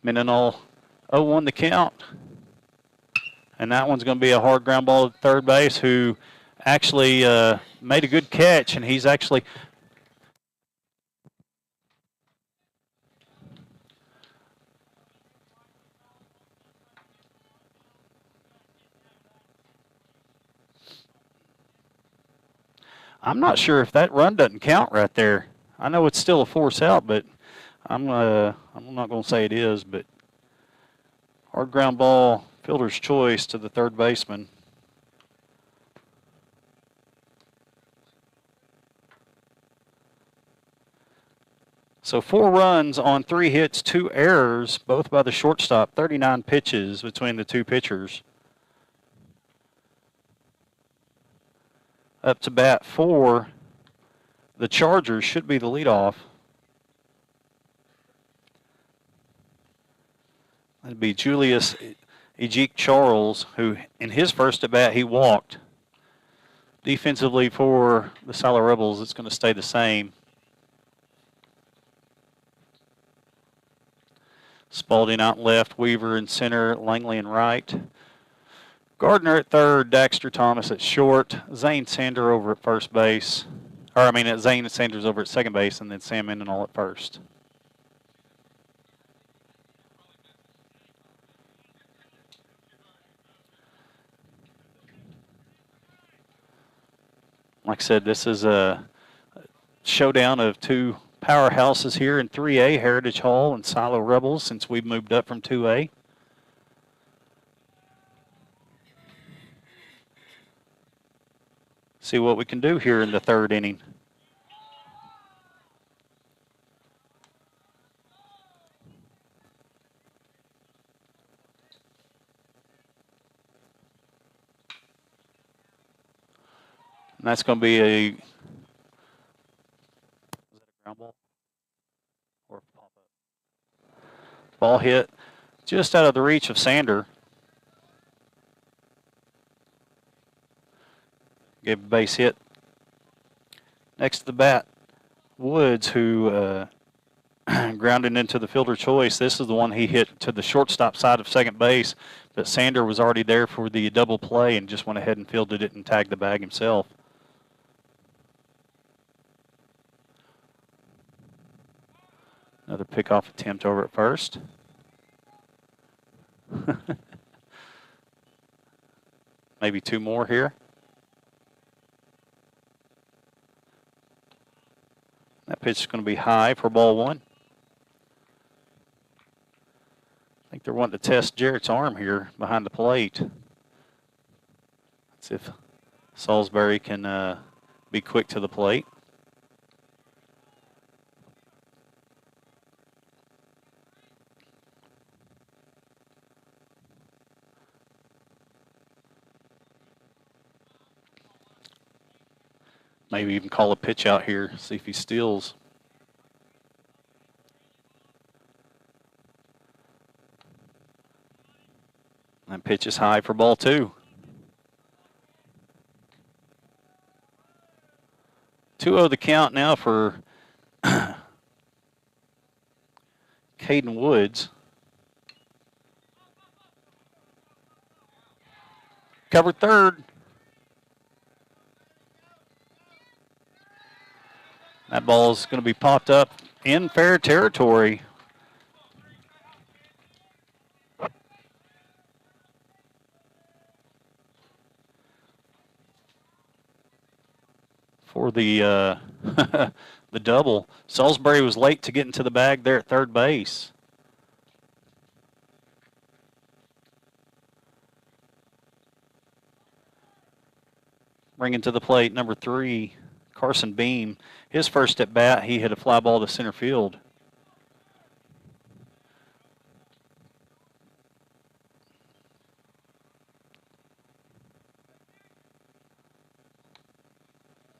Mendenhall 0-1 the count. And that one's going to be a hard ground ball to third base, who actually made a good catch, and he's actually – I'm not sure if that run doesn't count right there. I know it's still a force out, but I'm not going to say it is, but hard ground ball, fielder's choice to the third baseman. So 4 runs on 3 hits, 2 errors, both by the shortstop, 39 pitches between the two pitchers. Up to bat for the Chargers should be the leadoff. That'd be Julius Ejik Charles, who in his first at bat he walked. Defensively for the Silo Rebels, it's going to stay the same. Spalding out left, Weaver in center, Langley in right. Gardner at third, Daxter Thomas at short, Zane Sander over at first base. Zane Sanders over at second base, and then Sam Mendenhall at first. Like I said, this is a showdown of 2 powerhouses here in 3A, Heritage Hall and Silo Rebels, since we've moved up from 2A. See what we can do here in the third inning. And that's going to be a ground ball or pop up. Ball hit just out of the reach of Sander. Gave a base hit. Next to the bat, Woods, who grounded into the fielder choice. This is the one he hit to the shortstop side of second base, but Sander was already there for the double play and just went ahead and fielded it and tagged the bag himself. Another pickoff attempt over at first. Maybe 2 more here. That pitch is going to be high for ball 1. I think they're wanting to test Jarrett's arm here behind the plate. Let's see if Salisbury can be quick to the plate. Maybe even call a pitch out here, see if he steals. And pitch is high for ball 2. 2-0 the count now for Caden Woods. Covered third. That ball is going to be popped up in fair territory. For the the double. Salisbury was late to get into the bag there at third base. Bringing to the plate, number 3, Carson Beam. His first at bat, he hit a fly ball to center field.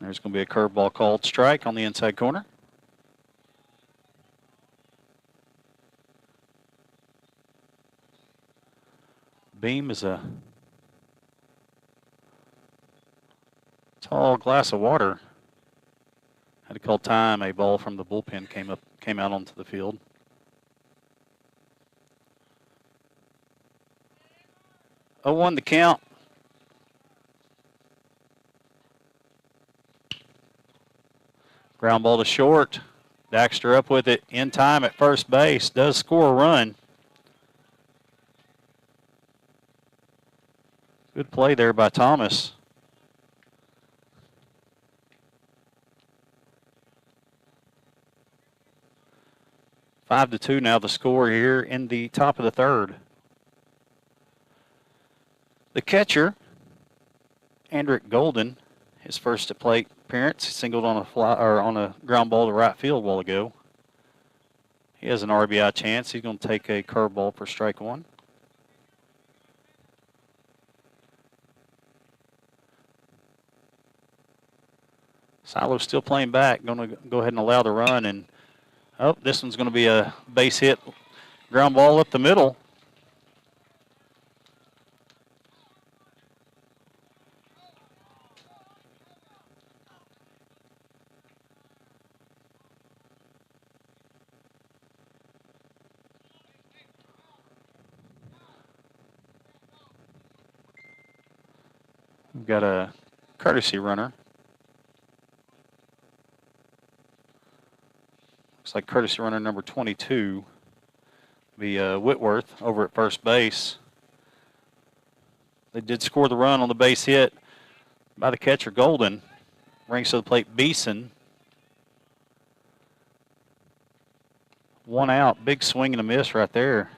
There's going to be a curveball called strike on the inside corner. Beam is a tall glass of water. Had to call time. A ball from the bullpen came out onto the field. Oh, 0-1 the count. Ground ball to short. Daxter up with it in time at first base. Does score a run. Good play there by Thomas. Five to 2 now the score here in the top of the third. The catcher, Andrick Golden, his first at plate appearance, singled on a fly or on a ground ball to right field a while ago. He has an RBI chance. He's going to take a curveball for strike 1. Silo's still playing back. Going to go ahead and allow the run. And, oh, this one's going to be a base hit. Ground ball up the middle. We've got a courtesy runner. Looks like courtesy runner number 22 be Whitworth over at first base. They did score the run on the base hit by the catcher Golden. Brings to the plate Beeson. 1 out. Big swing and a miss right there.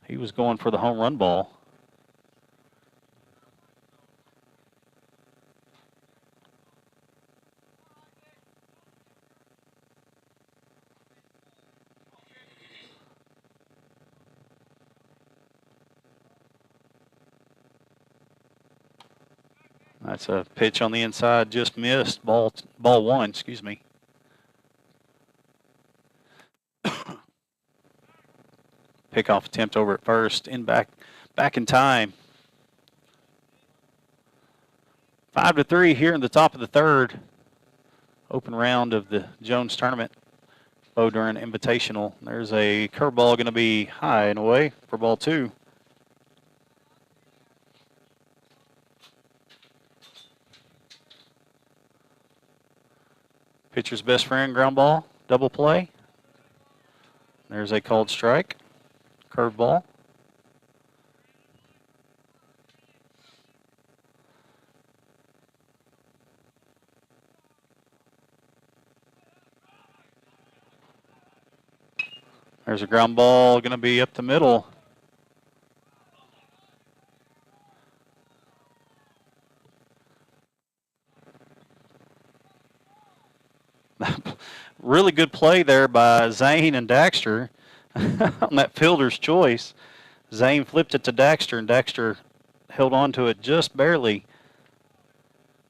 He was going for the home run ball. That's a pitch on the inside, just missed. Ball 1, excuse me. Pickoff attempt over at first, back in time. 5 to 3 here in the top of the third. Open round of the Jones Tournament. Bo Durant Invitational. There's a curveball going to be high and away for ball 2. Pitcher's best friend, ground ball, double play. There's a called strike, curveball. There's a ground ball going to be up the middle. Really good play there by Zane and Daxter on that fielder's choice. Zane flipped it to Daxter, and Daxter held on to it just barely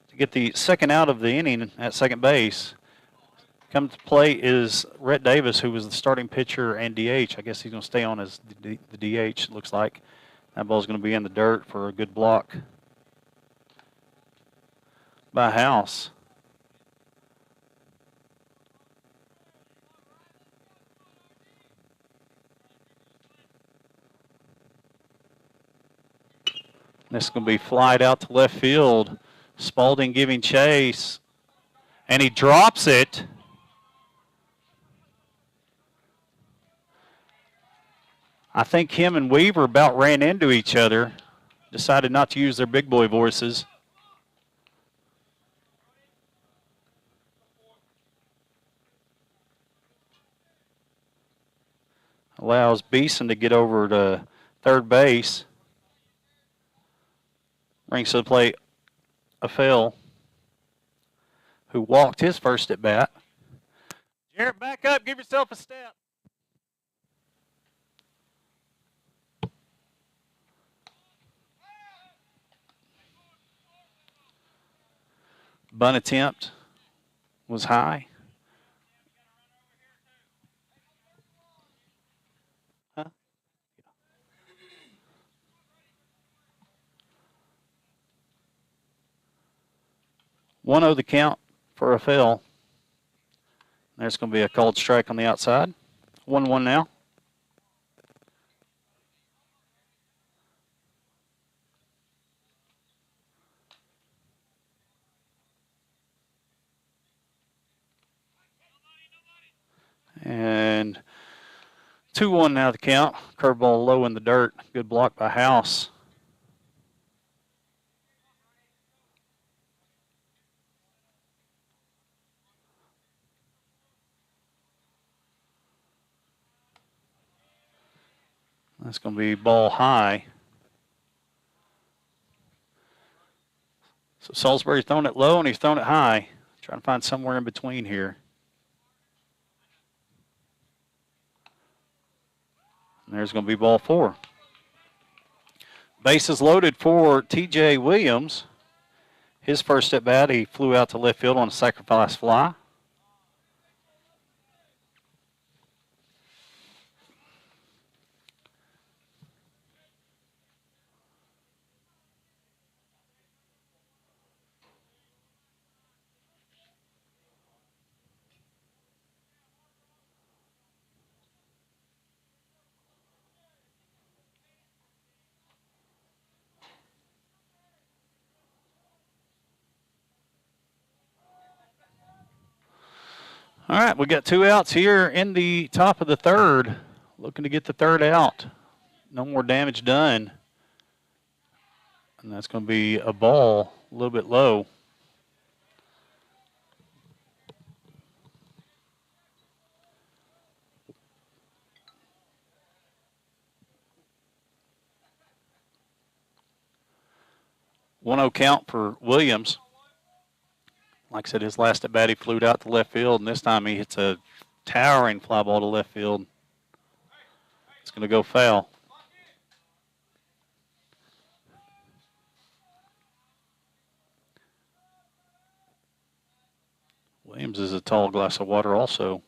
to get the second out of the inning at second base. Come to play is Rhett Davis, who was the starting pitcher and DH. I guess he's going to stay on as the DH, it looks like. That ball's going to be in the dirt for a good block by House. This is going to be flied out to left field. Spalding giving chase, and he drops it. I think him and Weaver about ran into each other, decided not to use their big boy voices. Allows Beeson to get over to third base. Brings to the plate Phil, who walked his first at bat. Jarrett, back up, give yourself a step. Bunt attempt was high. Huh? 1-0 the count for Phil. There's going to be a called strike on the outside. 1-1 now. And 2-1 now the count. Curveball low in the dirt. Good block by House. That's going to be ball high. So Salisbury's throwing it low and he's throwing it high. Trying to find somewhere in between here. And there's going to be ball 4. Bases loaded for TJ Williams. His first at bat, he flew out to left field on a sacrifice fly. All right, we got 2 outs here in the top of the third. Looking to get the third out. No more damage done. And that's going to be a ball a little bit low. One-0 count for Williams. Like I said, his last at bat, he flew out to left field, and this time he hits a towering fly ball to left field. It's going to go foul. Williams is a tall glass of water also.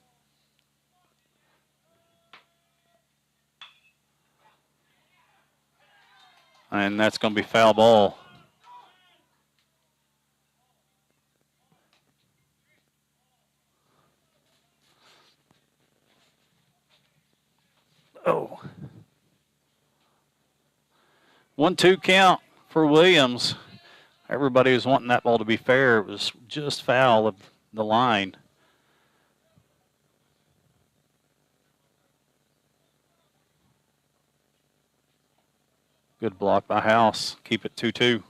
And that's going to be foul ball. Oh. 1-2 count for Williams. Everybody was wanting that ball to be fair. It was just foul of the line. Good block by House. Keep it 2-2.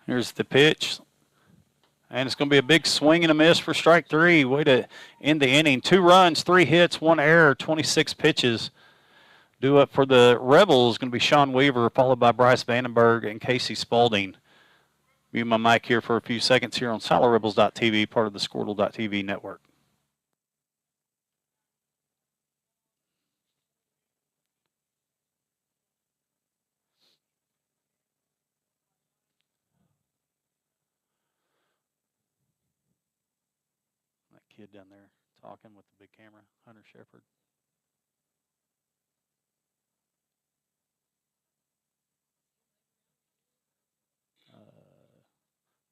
Here's the pitch. And it's going to be a big swing and a miss for strike 3. Way to end the inning. 2 runs, 3 hits, 1 error, 26 pitches. Due up for the Rebels going to be Sean Weaver, followed by Bryce Vandenberg and Casey Spalding. Mute my mic here for a few seconds here on SiloRebels.tv, part of the Squirtle.tv network. That kid down there talking with the big camera, Hunter Shepard.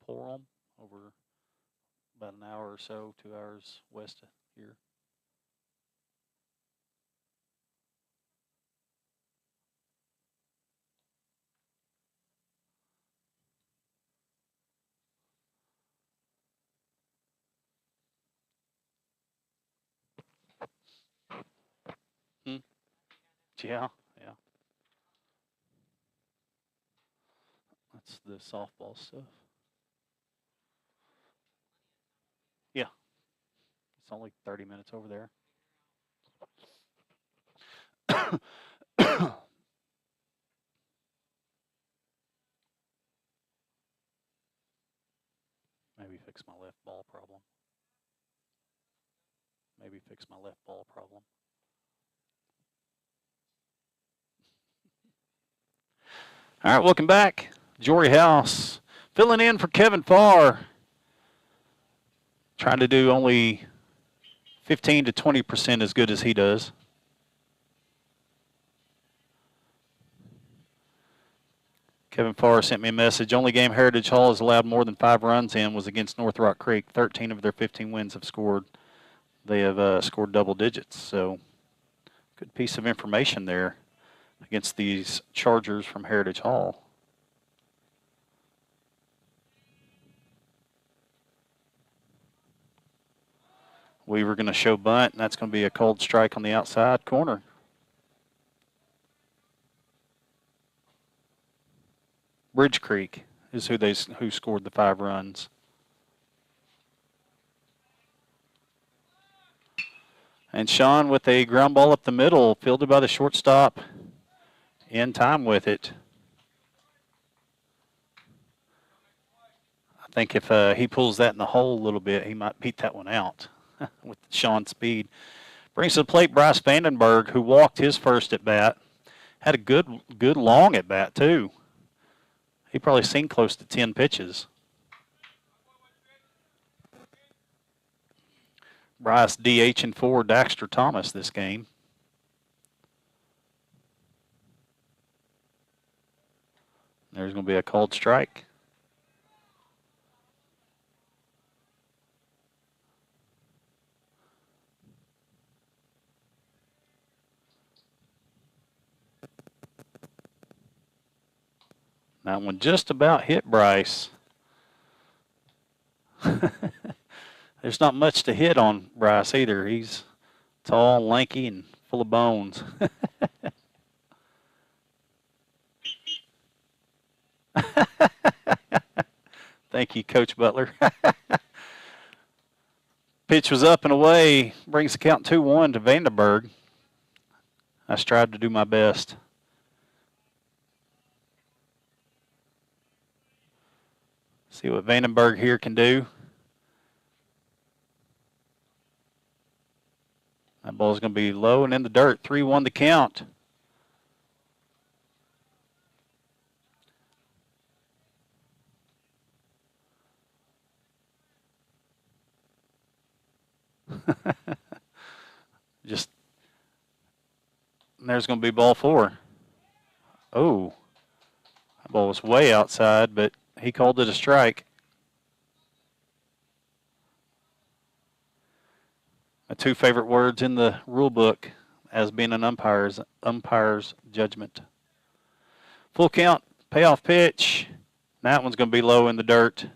Porham, over about an hour or so, 2 hours west of here. Yeah, yeah. That's the softball stuff. Yeah. It's only 30 minutes over there. Maybe fix my left ball problem. Maybe fix my left ball problem. All right, welcome back. Jory House filling in for Kevin Farr. Trying to do only 15 to 20% as good as he does. Kevin Farr sent me a message. Only game Heritage Hall has allowed more than 5 runs in was against North Rock Creek. 13 of their 15 wins have scored. They have scored double digits. So good piece of information there against these Chargers from Heritage Hall. We were going to show bunt, and that's going to be a cold strike on the outside corner. Bridge Creek is who scored the 5 runs. And Sean with a ground ball up the middle, fielded by the shortstop, in time with it. I think if he pulls that in the hole a little bit, he might beat that one out with Sean's speed. Brings to the plate Bryce Vandenberg, who walked his first at bat. Had a good long at bat, too. He probably seen close to 10 pitches. Bryce DHing for Daxter Thomas this game. There's going to be a cold strike. That one just about hit Bryce. There's not much to hit on Bryce either. He's tall, lanky, and full of bones. Thank you, Coach Butler. Pitch was up and away. Brings the count 2-1 to Vandenberg. I strive to do my best. See what Vandenberg here can do. That ball's going to be low and in the dirt. 3-1 the count. Just, there's going to be ball 4. Oh, that ball was way outside, but he called it a strike. My 2 favorite words in the rule book as being an umpire's judgment. Full count, payoff pitch. That one's going to be low in the dirt.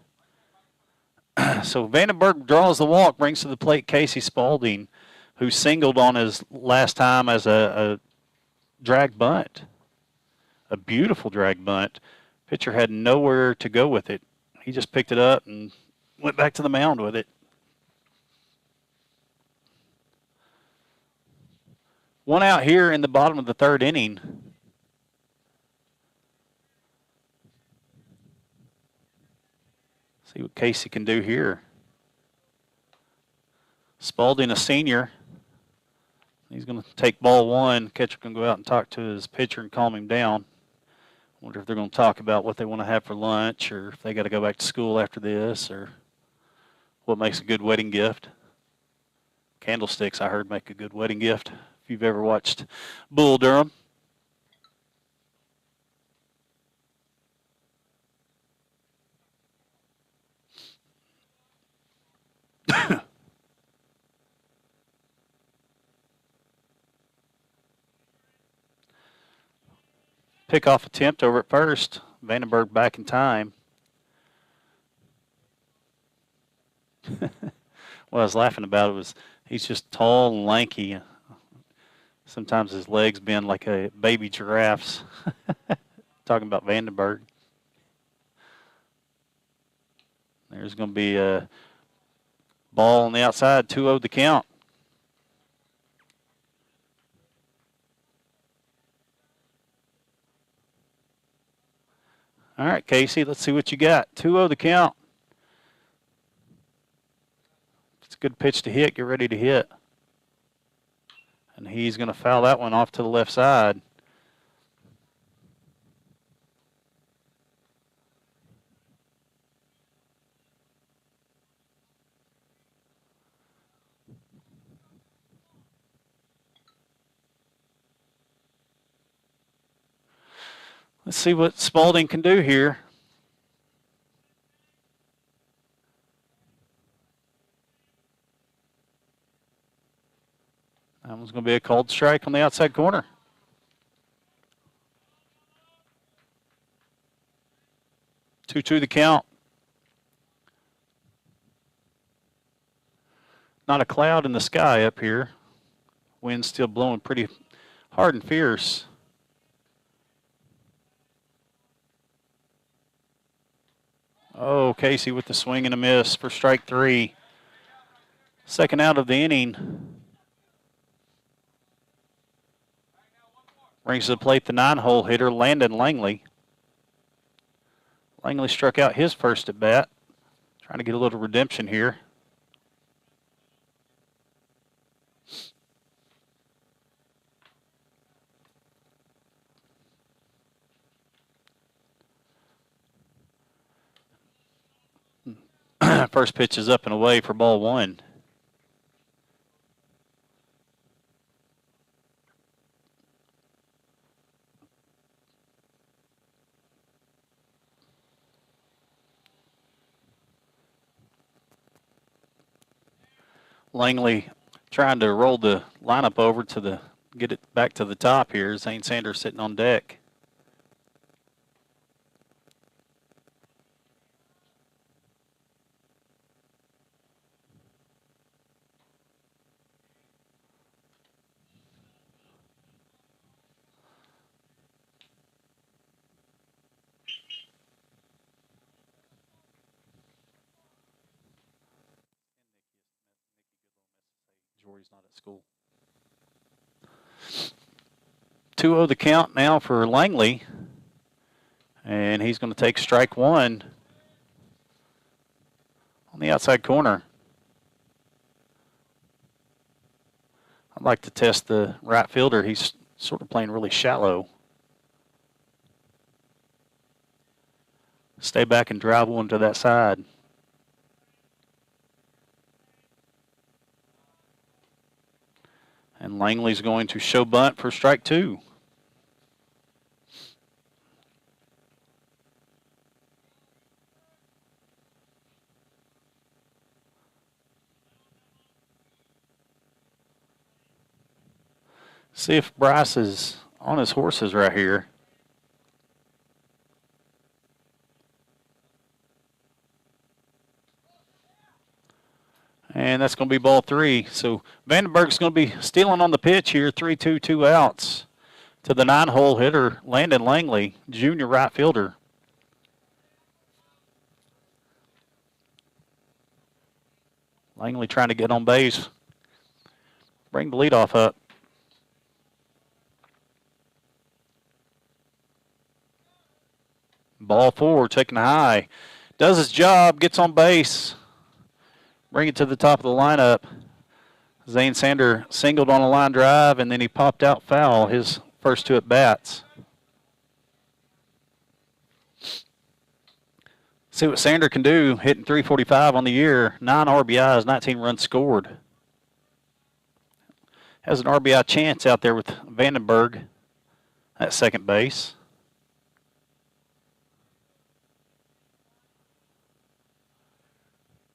So Vandenberg draws the walk, brings to the plate Casey Spalding, who singled on his last time as a drag bunt. A beautiful drag bunt. Pitcher had nowhere to go with it. He just picked it up and went back to the mound with it. One out here in the bottom of the third inning. See what Casey can do here. Spalding, a senior. He's going to take ball one. Catcher can go out and talk to his pitcher and calm him down. Wonder if they're going to talk about what they want to have for lunch, or if they got to go back to school after this, or what makes a good wedding gift. Candlesticks, I heard, make a good wedding gift. If you've ever watched Bull Durham. Pickoff attempt over at first. Vandenberg back in time. What I was laughing about was he's just tall and lanky. Sometimes his legs bend like a baby giraffe's. Talking about Vandenberg. There's going to be a ball on the outside, 2-0 the count. All right, Casey, let's see what you got. 2-0 the count. It's a good pitch to hit. Get ready to hit. And he's going to foul that one off to the left side. Let's see what Spalding can do here. That one's going to be a called strike on the outside corner. Two the count. Not a cloud in the sky up here. Wind's still blowing pretty hard and fierce. Oh, Casey with the swing and a miss for strike three. Second out of the inning. Brings to the plate the 9-hole hitter, Landon Langley. Langley struck out his first at bat. Trying to get a little redemption here. First pitch is up and away for ball one. Langley trying to roll the lineup over to the, get it back to the top here. Zane Sanders sitting on deck. Jory's not at school. 2-0 the count now for Langley. And he's going to take strike one on the outside corner. I'd like to test the right fielder. He's sort of playing really shallow. Stay back and drive one to that side. And Langley's going to show bunt for strike two. See if Bryce is on his horses right here. And that's going to be ball three. So Vandenberg's going to be stealing on the pitch here. 3-2, 2 outs to the 9-hole hitter, Landon Langley, junior right fielder. Langley trying to get on base. Bring the leadoff up. Ball forward, taking high. Does his job, gets on base. Bring it to the top of the lineup. Zane Sander singled on a line drive, and then he popped out foul his first 2 at-bats. See what Sander can do, hitting .345 on the year, 9 RBIs, 19 runs scored. Has an RBI chance out there with Vandenberg at second base.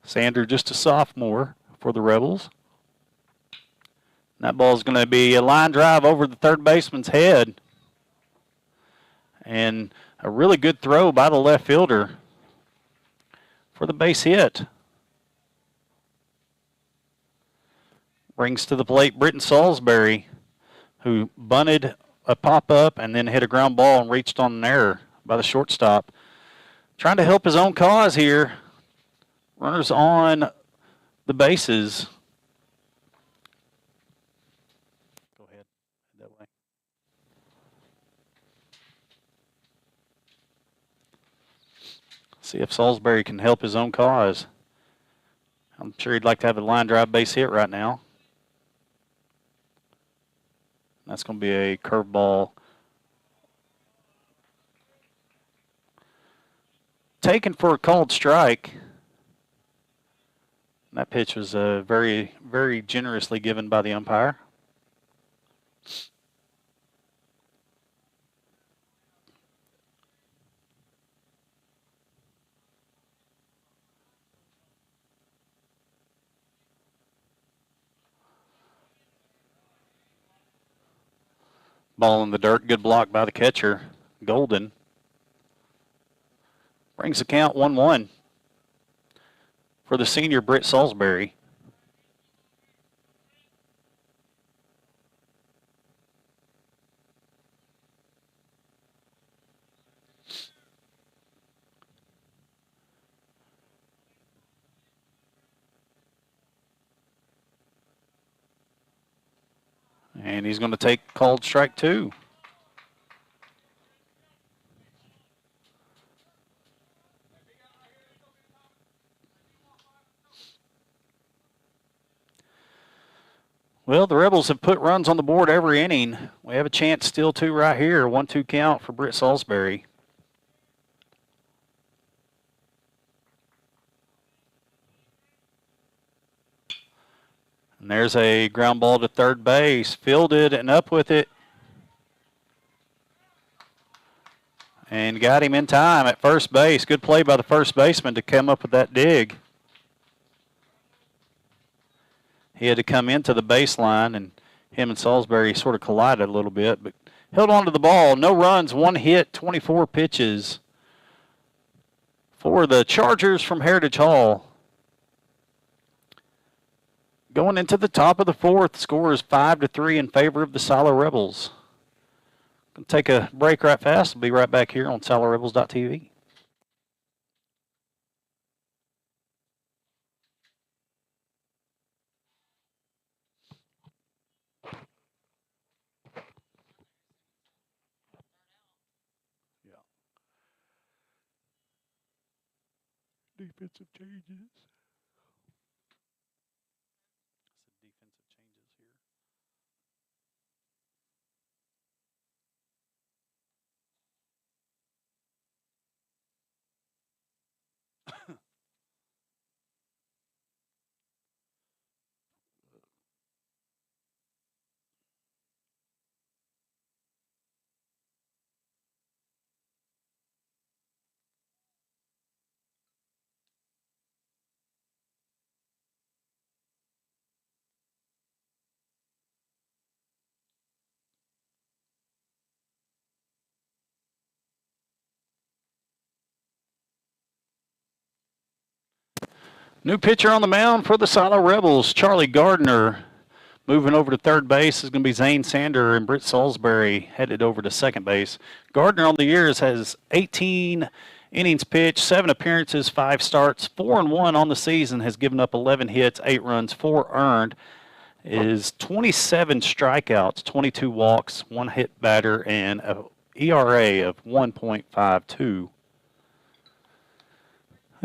Sander just a sophomore for the Rebels. That ball is going to be a line drive over the third baseman's head. And a really good throw by the left fielder for the base hit. Brings to the plate Britton Salisbury, who bunted a pop-up and then hit a ground ball and reached on an error by the shortstop. Trying to help his own cause here. Runners on the bases. Go ahead, that way. See if Salisbury can help his own cause. I'm sure he'd like to have a line drive base hit right now. That's going to be a curveball. Taken for a called strike. That pitch was very, very generously given by the umpire. Ball in the dirt, good block by the catcher, Golden. Brings the count 1-1 for the senior Britt Salisbury. And he's going to take called strike 2. Well, the Rebels have put runs on the board every inning. We have a chance still to right here. 1-2 count for Britt Salisbury. And there's a ground ball to third base. Fielded and up with it. And got him in time at first base. Good play by the first baseman to come up with that dig. He had to come into the baseline, and him and Salisbury sort of collided a little bit, but held on to the ball. No runs, 1 hit, 24 pitches for the Chargers from Heritage Hall. Going into the top of the 4th, score is 5-3 in favor of the Silo Rebels. Gonna take a break right fast. We'll be right back here on SiloRebels.tv. Defensive changes. Defensive changes here. New pitcher on the mound for the Silo Rebels, Charlie Gardner. Moving over to third base is going to be Zane Sander, and Britt Salisbury headed over to second base. Gardner on the years has 18 innings pitched, 7 appearances, 5 starts, 4-1 on the season, has given up 11 hits, 8 runs, 4 earned. Is 27 strikeouts, 22 walks, 1 hit batter, and an ERA of 1.52.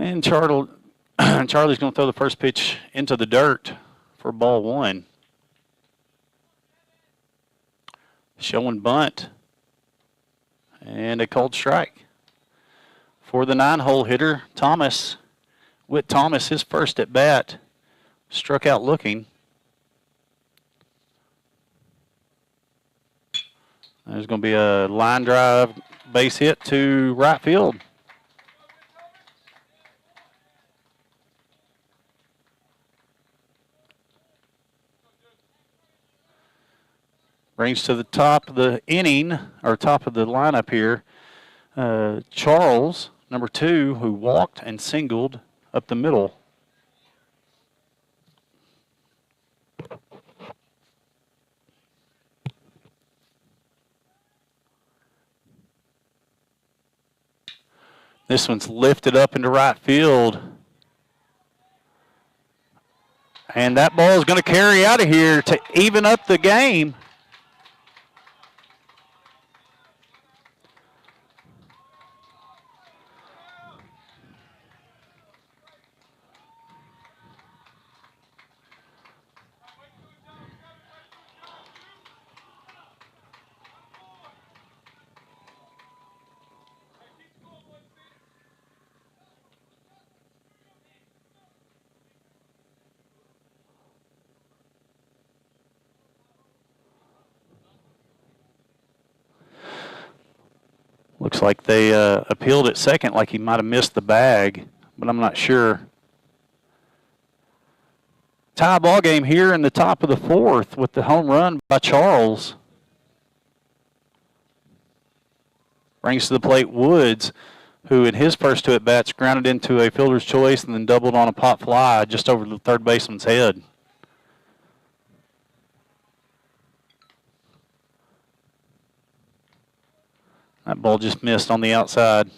And Charlie's going to throw the first pitch into the dirt for ball one. Showing bunt. And a called strike. For the 9-hole hitter, Thomas. Whit Thomas, his first at bat, struck out looking. There's going to be a line drive base hit to right field. Brings to the top of the inning, or top of the lineup here, Charles, number 2, who walked and singled up the middle. This one's lifted up into right field. And that ball is going to carry out of here to even up the game. Looks like they appealed at second, like he might have missed the bag, but I'm not sure. Tie ball game here in the top of the 4th with the home run by Charles. Brings to the plate Woods, who in his first 2 at-bats grounded into a fielder's choice and then doubled on a pop fly just over the third baseman's head. That ball just missed on the outside.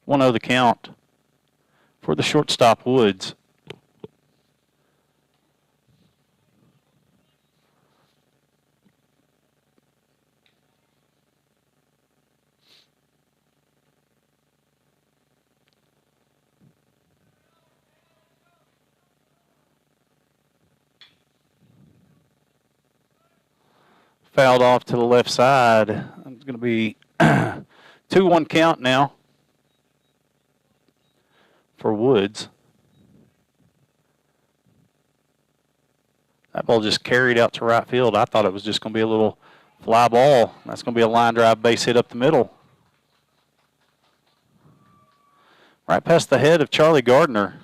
1-0 the count for the shortstop, Woods. Fouled off to the left side. It's going to be 2-1 count now for Woods. That ball just carried out to right field. I thought it was just going to be a little fly ball. That's going to be a line drive base hit up the middle. Right past the head of Charlie Gardner.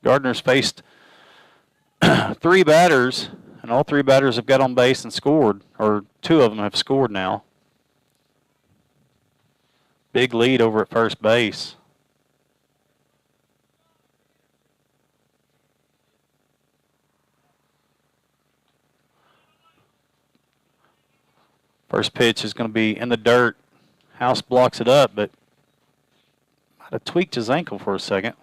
Gardner's faced 3 batters, and all 3 batters have got on base and scored, or 2 of them have scored now. Big lead over at first base. First pitch is going to be in the dirt. House blocks it up, but might have tweaked his ankle for a second.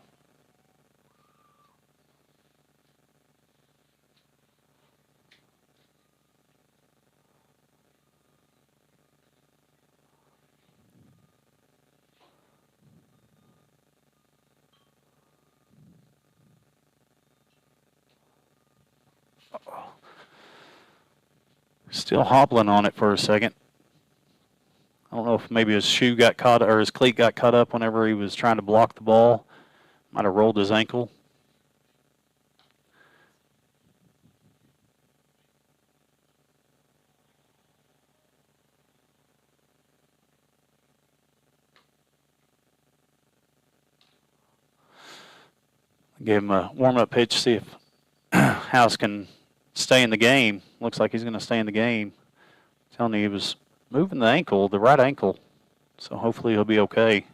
Still hobbling on it for a second. I don't know if maybe his shoe got caught or his cleat got caught up whenever he was trying to block the ball. Might have rolled his ankle. Give him a warm-up pitch, see if House can stay in the game. Looks like he's going to stay in the game. I'm telling you, he was moving the ankle, the right ankle, so hopefully he'll be okay.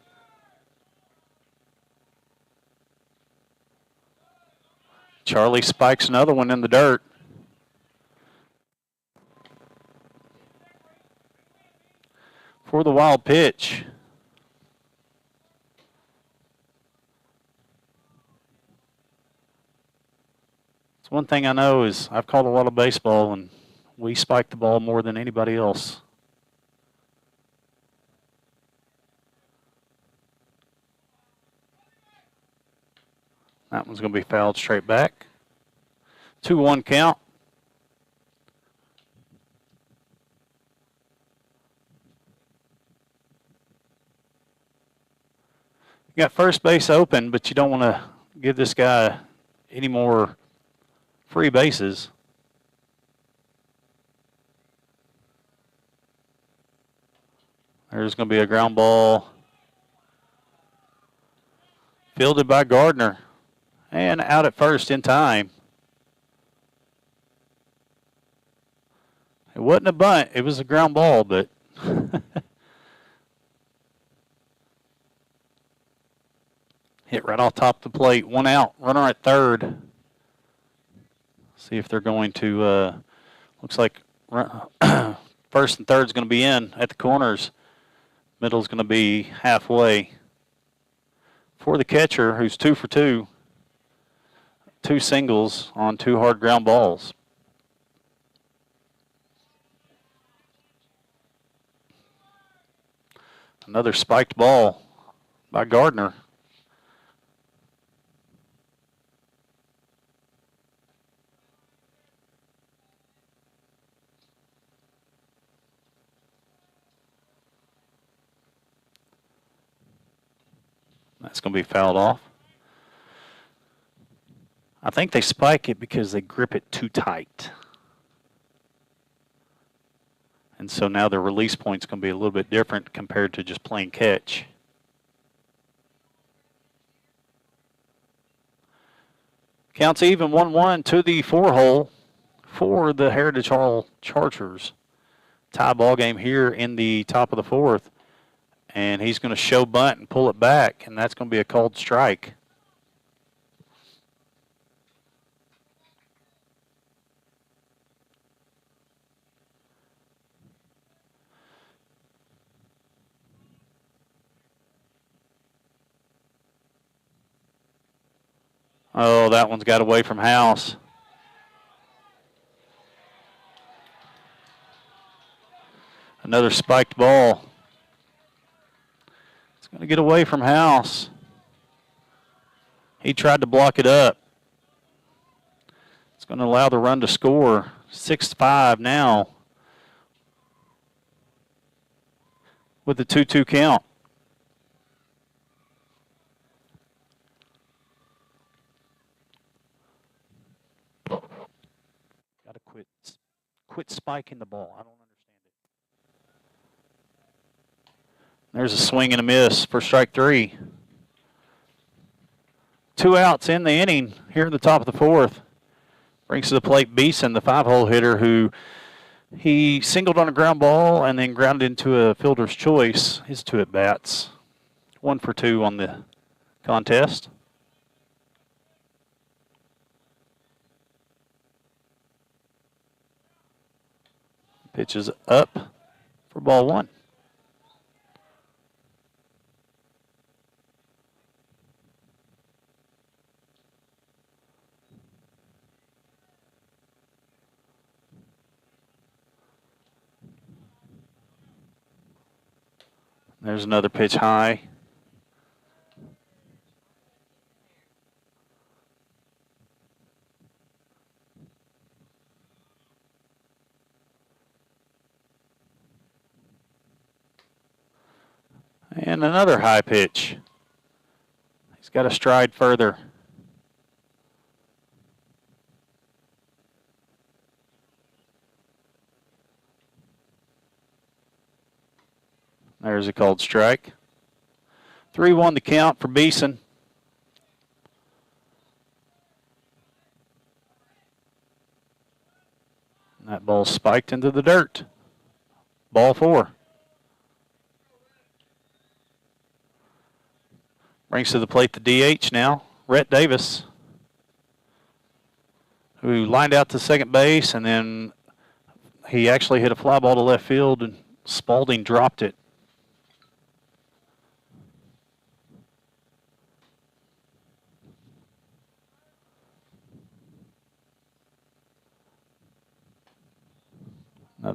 Charlie spikes another one in the dirt. For the wild pitch. It's one thing I know is I've called a lot of baseball, and We spike the ball more than anybody else. That one's going to be fouled straight back. 2-1 count. You got first base open, but you don't want to give this guy any more free bases. There's going to be a ground ball fielded by Gardner and out at first in time. It wasn't a bunt. It was a ground ball, but hit right off top of the plate. 1 out. Runner at third. See if they're going to, looks like first and third is going to be in at the corners. Middle's going to be halfway. For the catcher, who's 2 for 2. 2 singles on 2 hard ground balls. Another spiked ball by Gardner. That's going to be fouled off. I think they spike it because they grip it too tight. And so now their release point's going to be a little bit different compared to just plain catch. Counts even 1-1 to the 4-hole for the Heritage Hall Chargers. Tie ball game here in the top of the 4th. And he's going to show bunt and pull it back, and that's going to be a called strike. Oh, that one's got away from House. Another spiked ball. It's going to get away from House. He tried to block it up. It's going to allow the run to score. 6-5 now with the 2-2 count. Got to quit spiking the ball. I don't understand it. There's a swing and a miss for strike 3. 2 outs in the inning here in the top of the 4th. Brings to the plate Beeson, the 5-hole hitter, who he singled on a ground ball and then grounded into a fielder's choice. His 2 at-bats. 1 for 2 on the contest. Pitch is up for ball 1. There's another pitch high. And another high pitch. He's got to stride further. There's a called strike. 3-1 the count for Beeson. And that ball spiked into the dirt. Ball 4. Brings to the plate the DH now, Rhett Davis, who lined out to second base, and then he actually hit a fly ball to left field, and Spalding dropped it.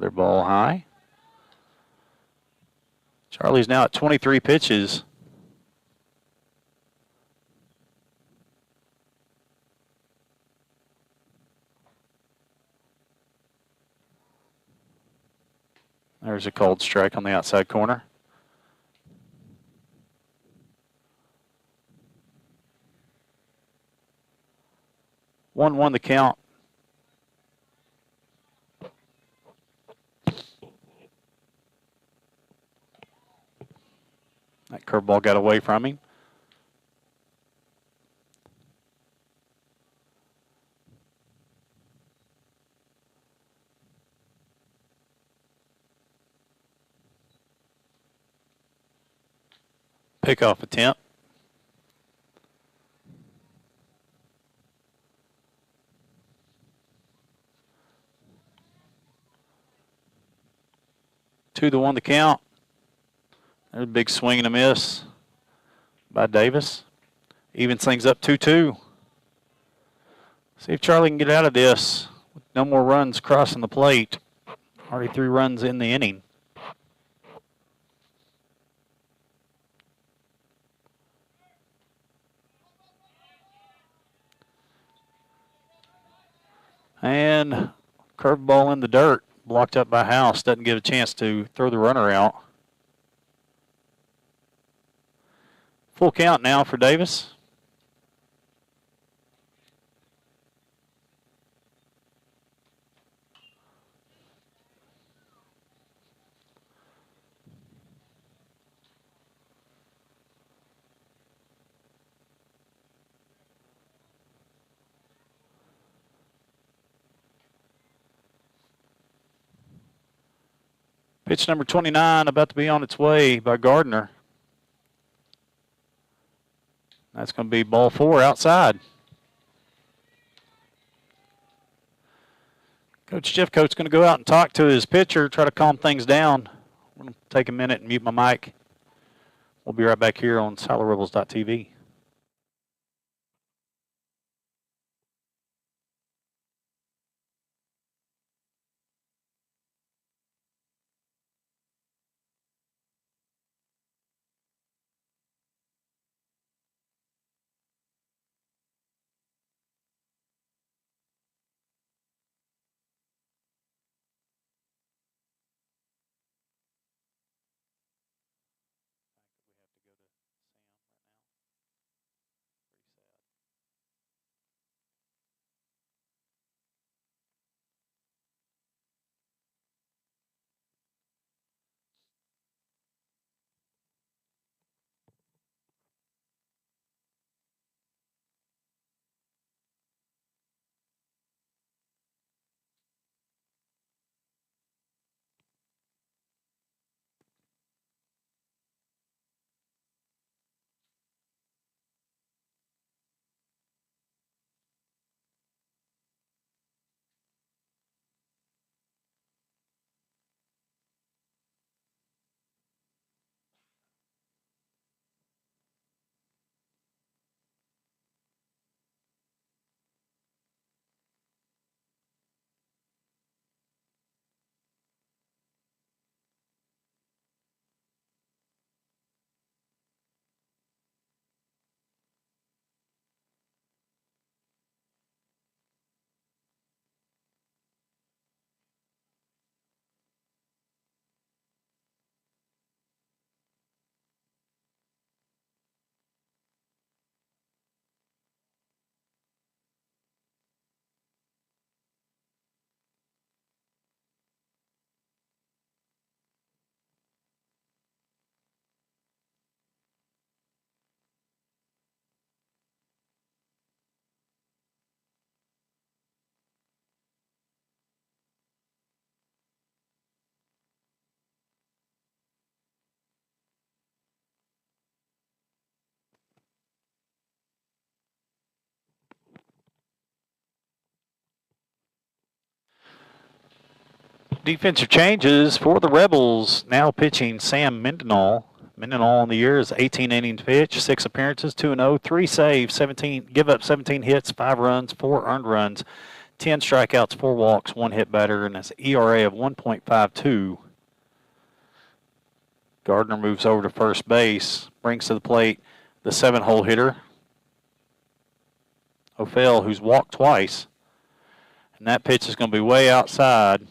Another ball high. Charlie's now at 23 pitches. There's a called strike on the outside corner. One the count. That curveball got away from him. Pickoff attempt. Two to one the count. There's a big swing and a miss by Davis. Evens things up 2-2. See if Charlie can get out of this with no more runs crossing the plate. Already 3 runs in the inning. And curveball in the dirt, blocked up by House. Doesn't get a chance to throw the runner out. Full count now for Davis. Pitch number 29 about to be on its way by Gardner. That's going to be ball 4 outside. Coach Jeffcoat's going to go out and talk to his pitcher, try to calm things down. I'm going to take a minute and mute my mic. We'll be right back here on SiloRebels.tv. Defensive changes for the Rebels. Now pitching Sam Mendenhall. Mendenhall on the year is 18 innings pitched, 6 appearances, 2-0, 3 saves, 17 give up 17 hits, 5 runs, 4 earned runs, 10 strikeouts, 4 walks, 1 hit batter, and that's an ERA of 1.52. Gardner moves over to first base, brings to the plate the 7-hole hitter, O'Fell, who's walked twice. And that pitch is going to be way outside.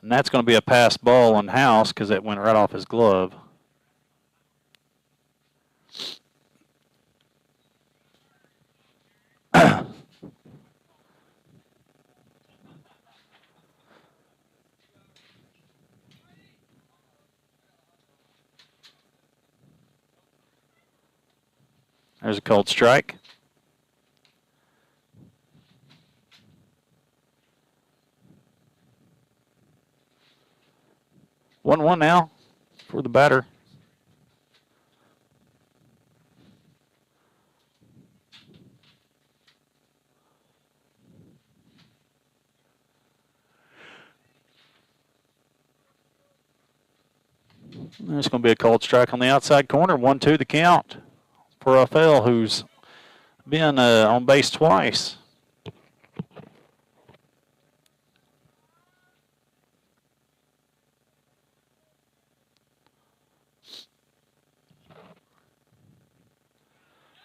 And that's going to be a pass ball on House because it went right off his glove. There's a cold strike. One now for the batter. There's going to be a cold strike on the outside corner. 1-2 the count for O'Fell, who's been on base twice.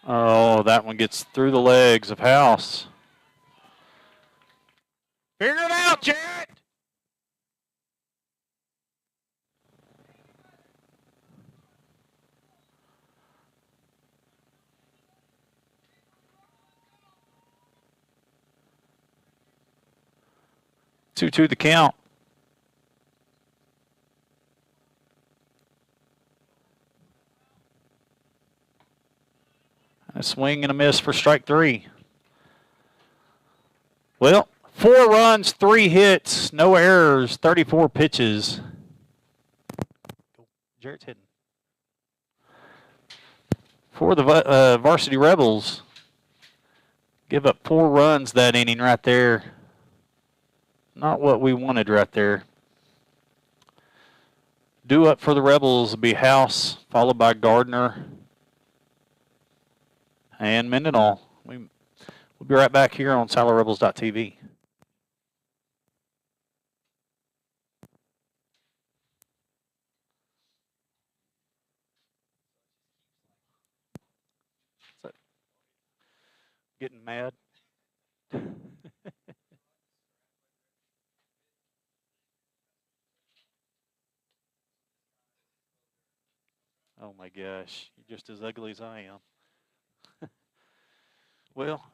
Oh, that one gets through the legs of House. Figure it out, Jarrett! Two the count. A swing and a miss for strike 3. Well, 4 runs, 3 hits, no errors, 34 pitches. Jarrett's hitting. For the Varsity Rebels, give up 4 runs that inning right there. Not what we wanted right there. Due up for the Rebels will be House, followed by Gardner and Mendenhall. We'll be right back here on SiloRebels.tv. Getting mad? Oh my gosh, you're just as ugly as I am. Well,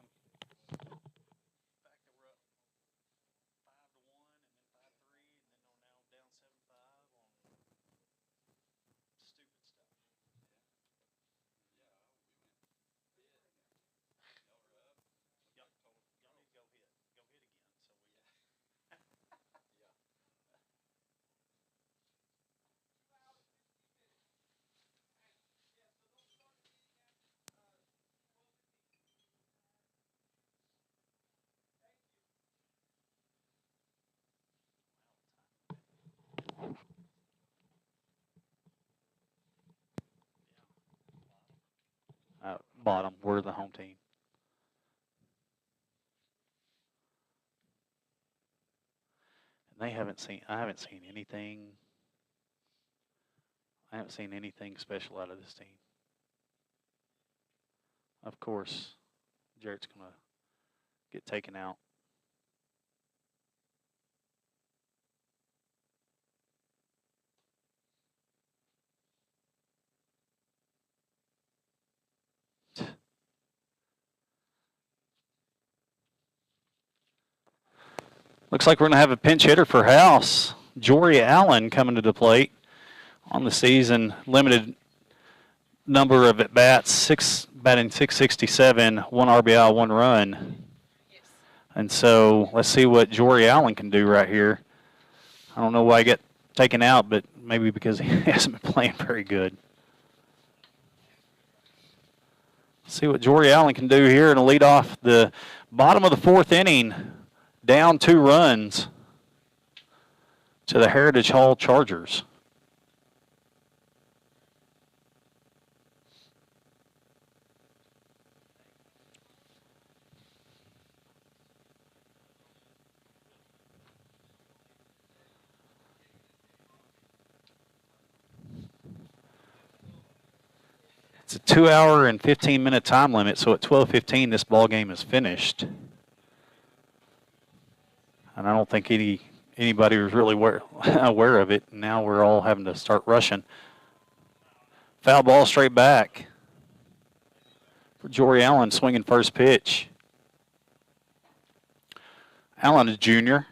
bottom, we're the home team. And I haven't seen anything. I haven't seen anything special out of this team. Of course, Jarrett's going to get taken out. Looks like we're going to have a pinch hitter for House. Jory Allen coming to the plate on the season. Limited number of at-bats, batting .667, 1 RBI, 1 run. Yes. And so let's see what Jory Allen can do right here. I don't know why he got taken out, but maybe because he hasn't been playing very good. See what Jory Allen can do here and lead off the bottom of the 4th inning. Down 2 runs to the Heritage Hall Chargers. It's a 2-hour and 15-minute time limit, so at 12:15 this ball game is finished. And I don't think anybody was really aware of it. Now we're all having to start rushing. Foul ball straight back for Jory Allen, swinging first pitch. Allen, a junior.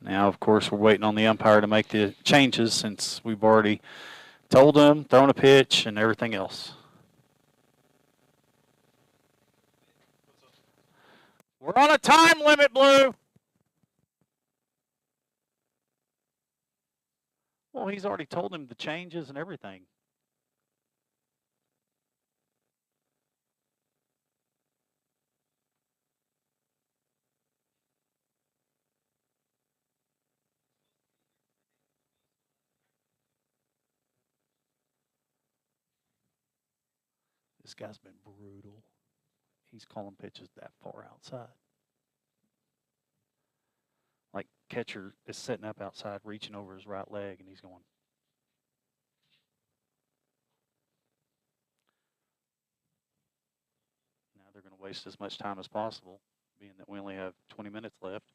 Now, of course, we're waiting on the umpire to make the changes since we've already told him, thrown a pitch, and everything else. We're on a time limit, Blue. Well, he's already told him the changes and everything. This guy's been brutal. He's calling pitches that far outside. Like catcher is sitting up outside, reaching over his right leg, and he's going. Now they're going to waste as much time as possible, being that we only have 20 minutes left.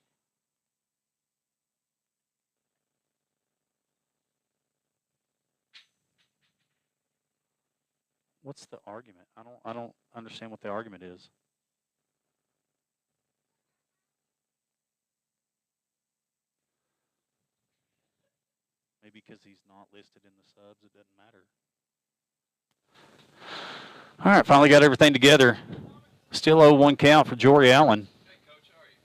What's the argument? I don't understand what the argument is. Maybe because he's not listed in the subs, it doesn't matter. All right, finally got everything together. Still 0-1 count for Jory Allen. Hey, Coach, how are you?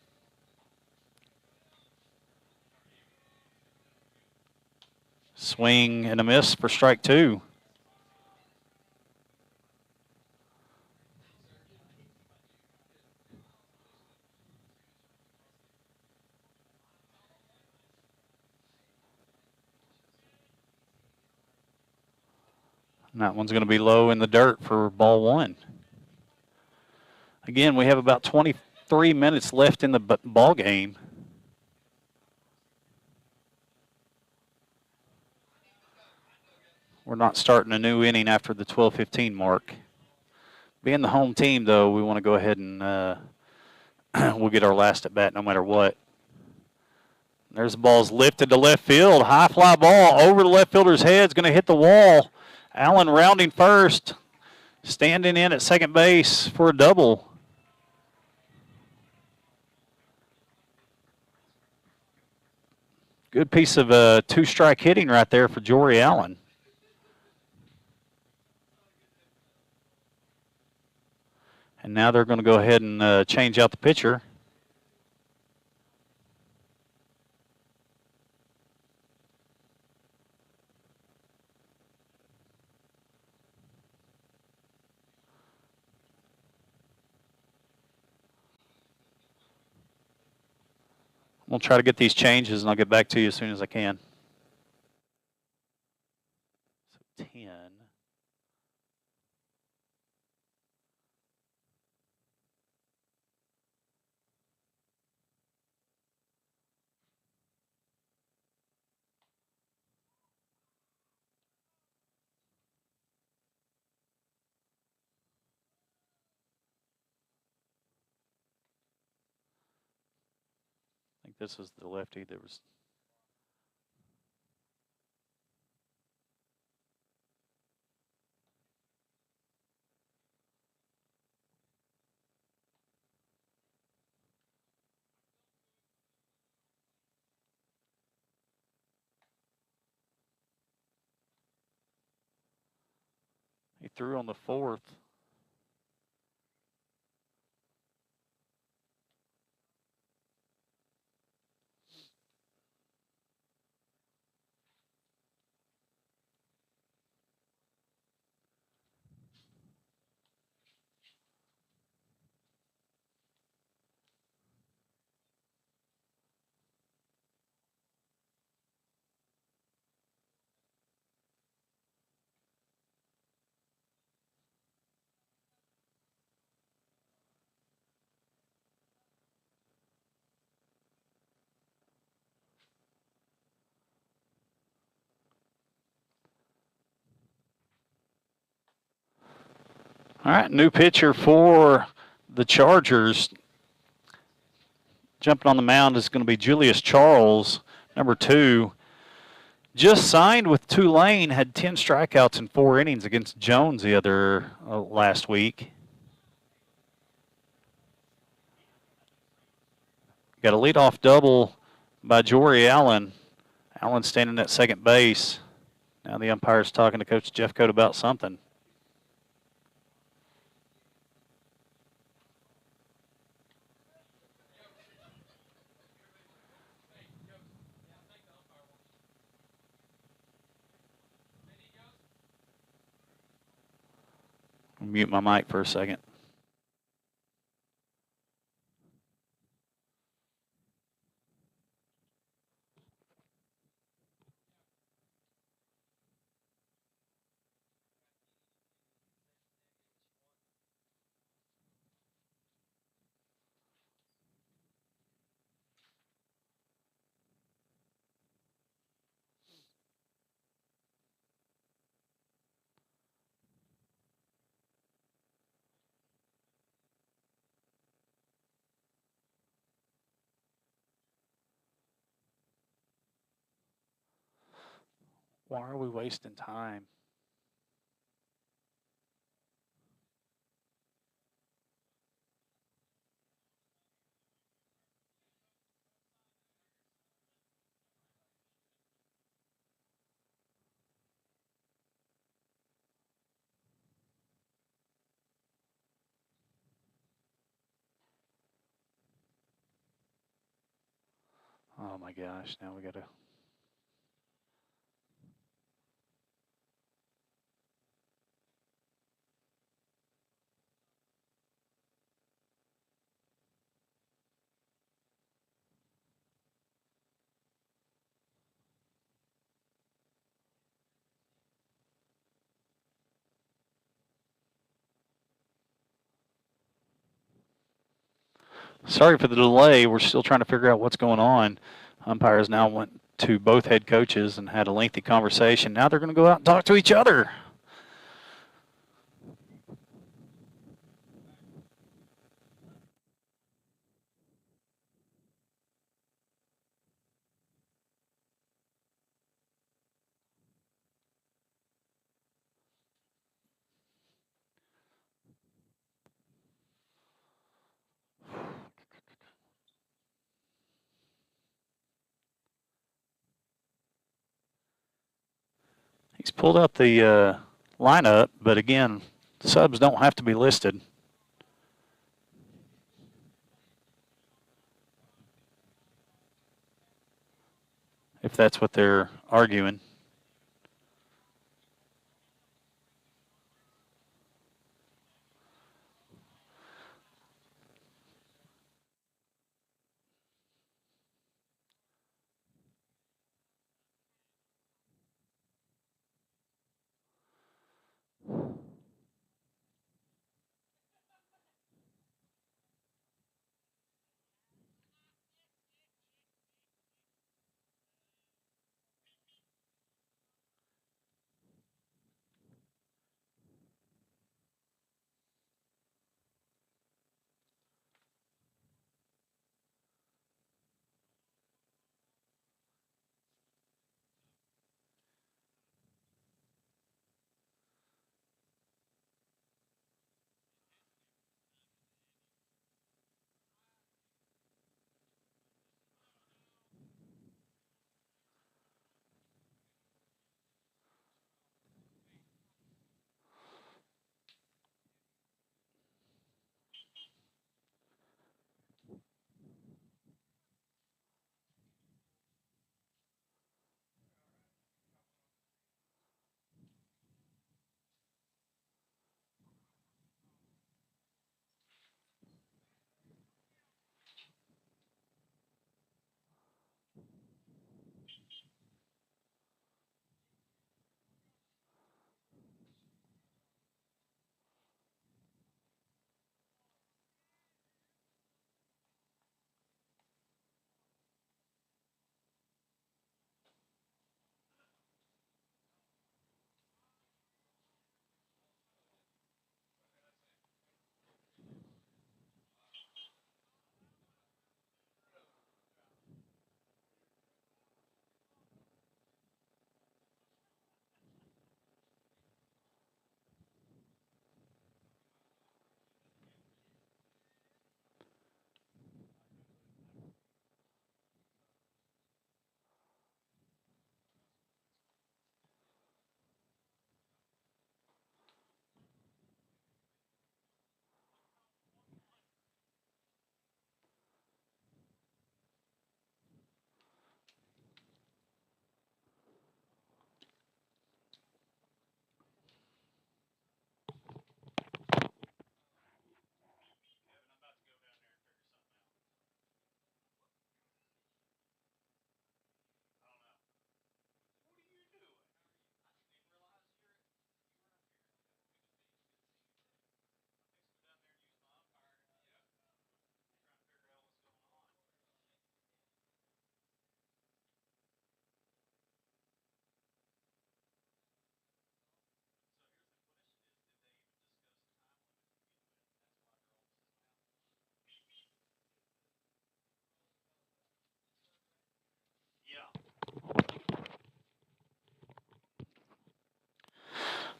Swing and a miss for strike two. And that one's going to be low in the dirt for ball one. Again, we have about 23 minutes left in the ball game. We're not starting a new inning after the 12:15 mark. Being the home team, though, we want to go ahead and we'll get our last at bat no matter what. There's the ball's lifted to left field. High fly ball over the left fielder's head. It's going to hit the wall. Allen rounding first. Standing in at second base for a double. Good piece of two-strike hitting right there for Jory Allen. And now they're going to go ahead and change out the pitcher. We'll try to get these changes, and I'll get back to you as soon as I can. So 10. I think this is the lefty that was. He threw on the fourth. All right, new pitcher for the Chargers. Jumping on the mound is going to be Julius Charles, number 2. Just signed with Tulane, had 10 strikeouts in 4 innings against Jones the other last week. Got a leadoff double by Jory Allen. Allen standing at second base. Now the umpire's talking to Coach Jeffcoat about something. I'll mute my mic for a second. Why are we wasting time? Oh my gosh, now we got to. Sorry for the delay. We're still trying to figure out what's going on. Umpires now went to both head coaches and had a lengthy conversation. Now they're going to go out and talk to each other. He's pulled out the lineup, but again, subs don't have to be listed. If that's what they're arguing.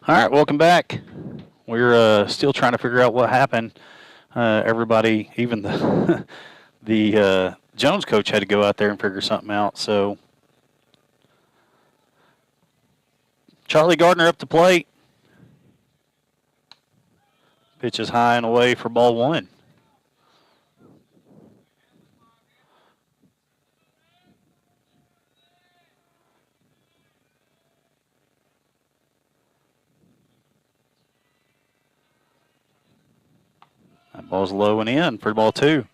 All right, welcome back. We're still trying to figure out what happened. Everybody, even the the Jones coach, had to go out there and figure something out. So Charlie Gardner up the plate. Pitch is high and away for ball one. That ball's low and in for ball two.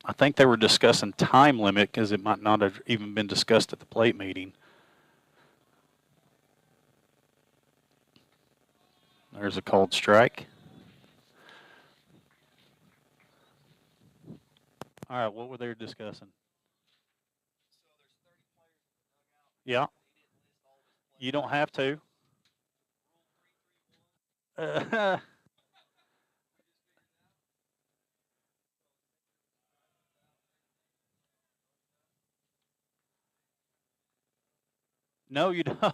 I think they were discussing time limit because it might not have even been discussed at the plate meeting. There's a called strike. All right, what were they discussing? Yeah. You don't have to. No, you don't.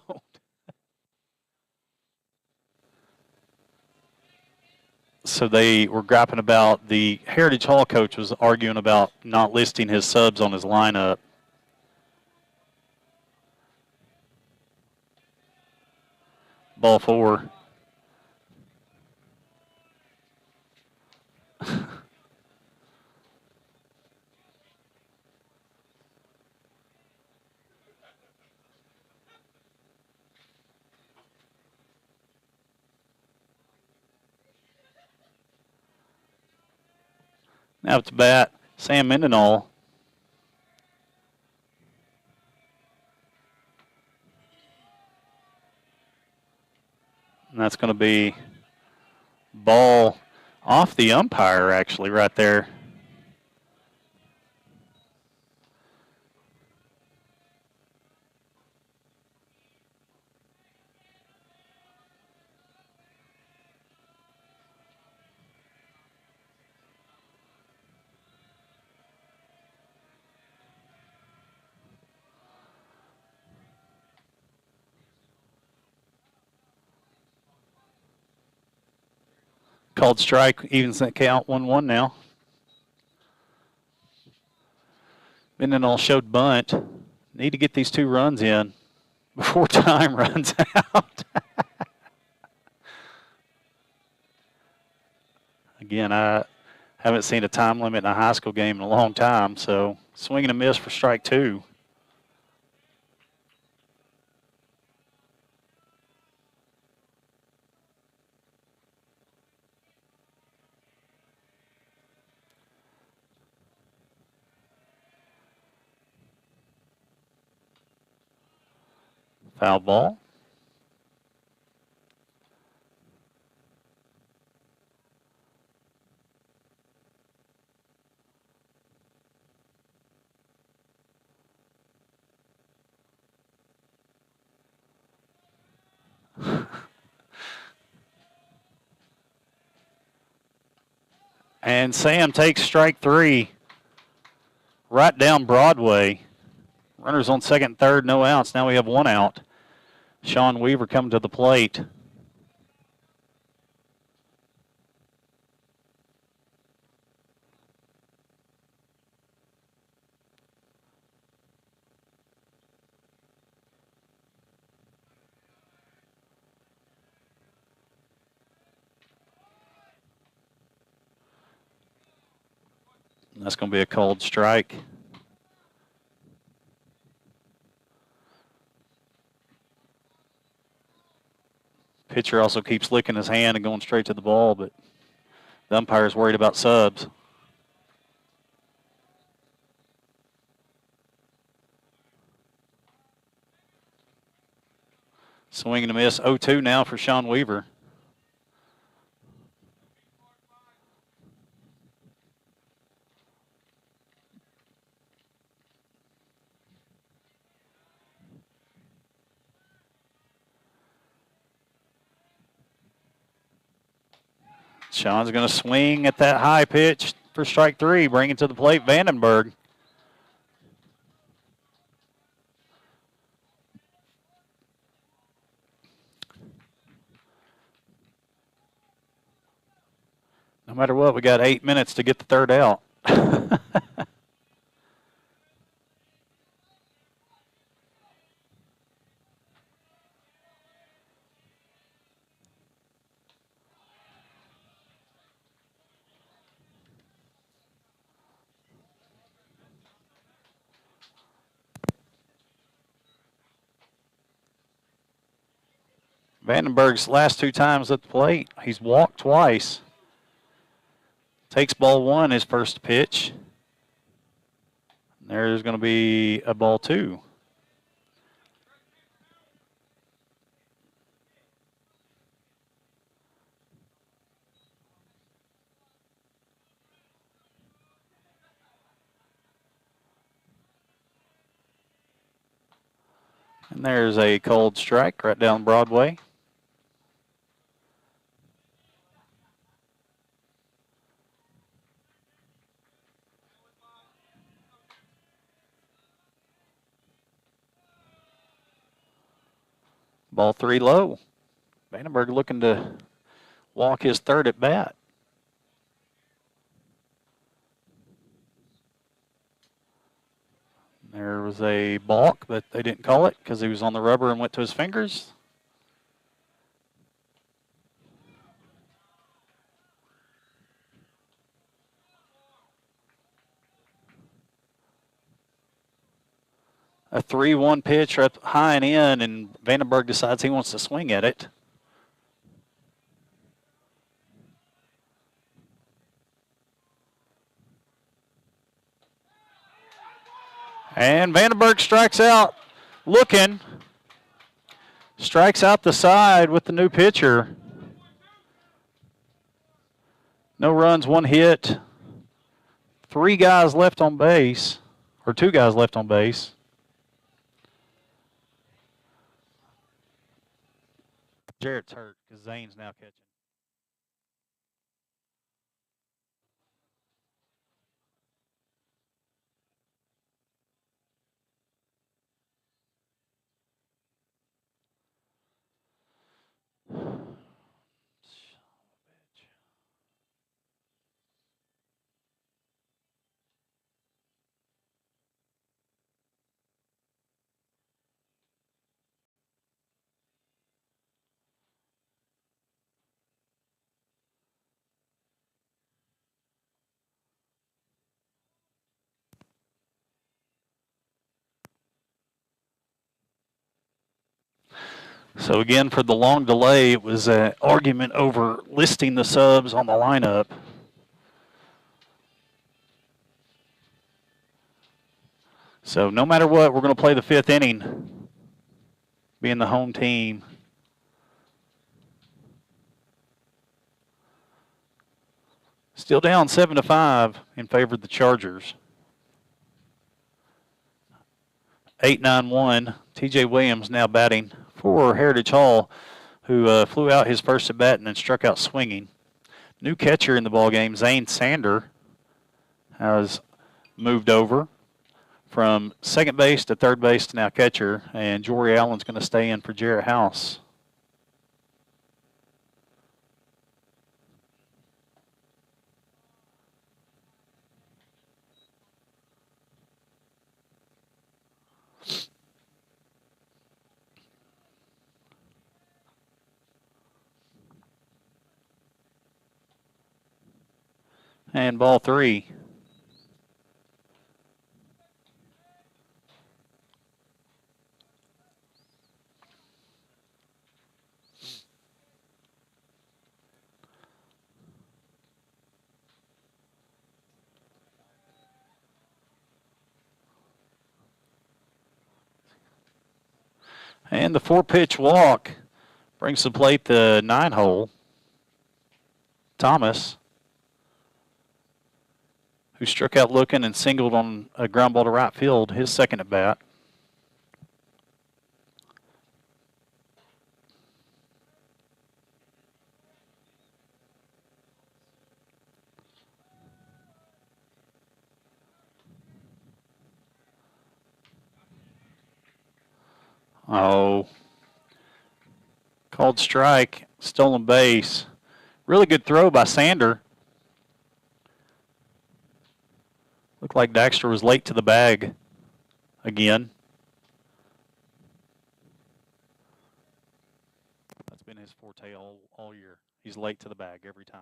So they were griping about the Heritage Hall coach was arguing about not listing his subs on his lineup. Ball four. Now it's bat Sam Mendenhall. And that's going to be ball off the umpire, actually, right there. Called strike, evens that count 1-1 now. Mendenhall showed bunt. Need to get these 2 runs in before time runs out. Again, I haven't seen a time limit in a high school game in a long time, so swing and a miss for strike 2. Foul ball. And Sam takes strike 3 right down Broadway. Runners on second and third, no outs. Now we have 1 out. Sean Weaver coming to the plate. That's going to be a called strike. Pitcher also keeps licking his hand and going straight to the ball, but the umpire's worried about subs. Swing and a miss, 0-2 now for Sean Weaver. Sean's going to swing at that high pitch for strike 3, bring it to the plate, Vandenberg. matter what, we got 8 minutes to get the third out. Vandenberg's last 2 times at the plate, he's walked twice. Takes ball 1, his first pitch. There's going to be a ball 2. And there's a cold strike right down Broadway. Ball 3 low. Vandenberg looking to walk his third at bat. There was a balk, but they didn't call it because he was on the rubber and went to his fingers. A 3-1 pitch up high and in, and Vandenberg decides he wants to swing at it. And Vandenberg strikes out looking. Strikes out the side with the new pitcher. No runs, 1 hit. 3 guys left on base, or 2 guys left on base. Jarrett's hurt because Zane's now catching. So again, for the long delay, it was an argument over listing the subs on the lineup. So no matter what, we're going to play the 5th inning, being the home team. Still down 7-5 in favor of the Chargers. 8-9-1. T.J. Williams now batting for Heritage Hall, who flew out his first at bat and then struck out swinging. New catcher in the ballgame, Zane Sander, has moved over from second base to third base to now catcher, and Jory Allen's going to stay in for Jarrett House. And ball 3. And the 4-pitch walk brings to plate the 9-hole, Thomas, who struck out looking and singled on a ground ball to right field, his second at bat. Oh, called strike, stolen base. Really good throw by Sander. Looked like Daxter was late to the bag again. That's been his forte all year. He's late to the bag every time.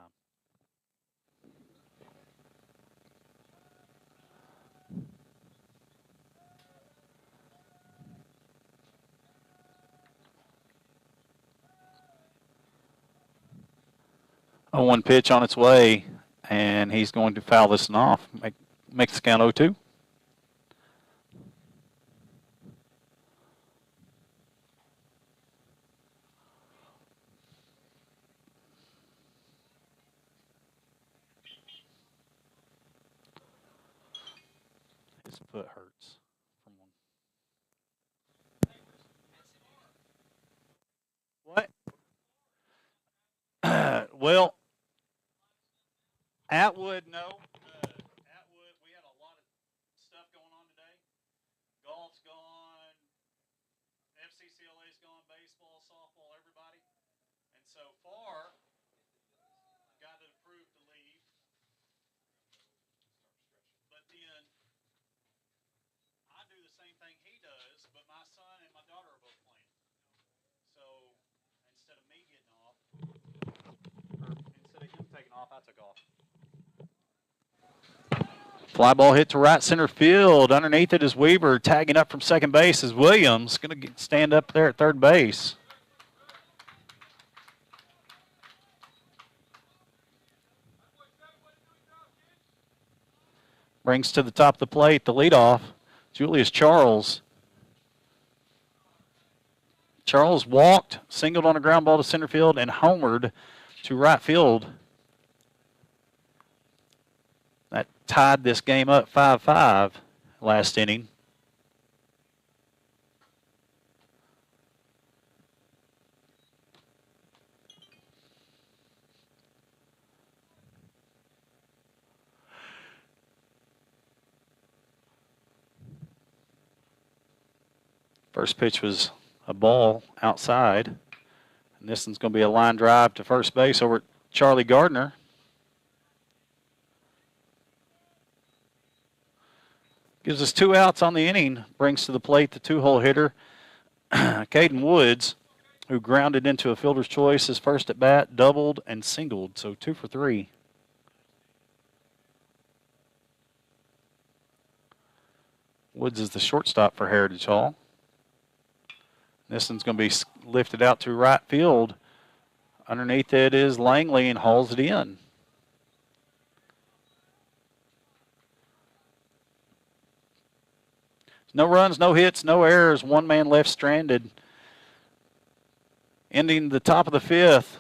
A 1 pitch on its way, and he's going to foul this one off. Make the count 0-2. His foot hurts from one. What? Well, Atwood, no. Atwood, we had a lot of stuff going on today. Golf's gone, FCCLA's gone, baseball, softball, everybody. And so far, got it approved to leave. But then I do the same thing he does, but my son and my daughter are both playing. So instead of me getting off, or instead of him taking off, I took off. Fly ball hit to right center field. Underneath it is Weaver. Tagging up from second base is Williams. Going to stand up there at third base. Brings to the top of the plate, the leadoff, Julius Charles. Charles walked, singled on a ground ball to center field, and homered to right field. That tied this game up 5-5 last inning. First pitch was a ball outside. And this one's going to be a line drive to first base over at Charlie Gardner. Gives us 2 outs on the inning. Brings to the plate the 2-hole hitter, Caden Woods, who grounded into a fielder's choice his first at bat, doubled and singled, so 2 for 3. Woods is the shortstop for Heritage Hall. This one's going to be lifted out to right field. Underneath it is Langley and hauls it in. No runs, no hits, no errors. 1 man left stranded. Ending the top of the 5th.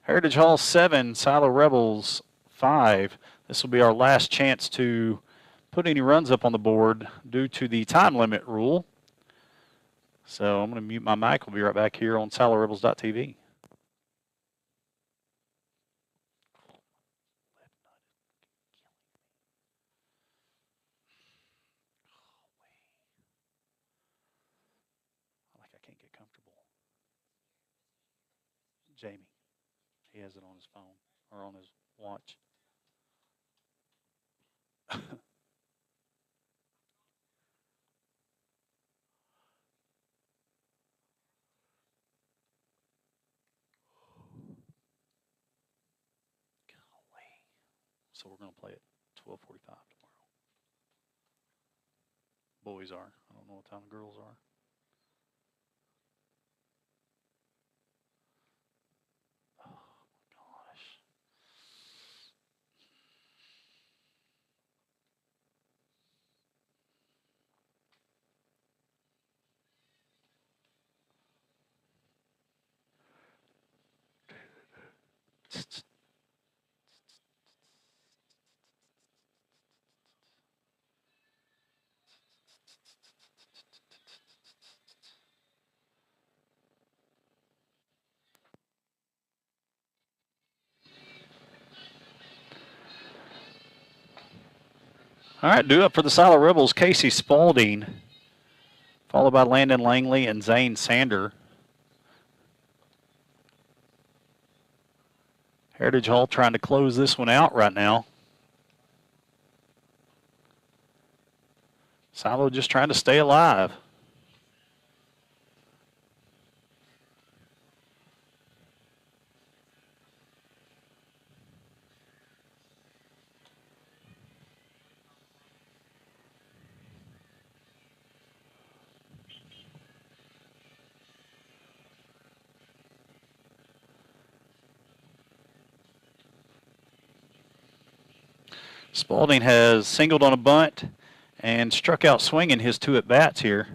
Heritage Hall 7, Silo Rebels 5. This will be our last chance to put any runs up on the board due to the time limit rule. So I'm going to mute my mic. We'll be right back here on SiloRebels.tv. Like I can't get comfortable. Jamie, he has it on his phone or on his watch. So we're going to play at 12:45 tomorrow. Boys are. I don't know what time the girls are. Oh, my gosh. All right, due up for the Silo Rebels, Casey Spalding, followed by Landon Langley and Zane Sander. Heritage Hall trying to close this one out right now. Silo just trying to stay alive. Spalding has singled on a bunt and struck out swinging his 2 at-bats here.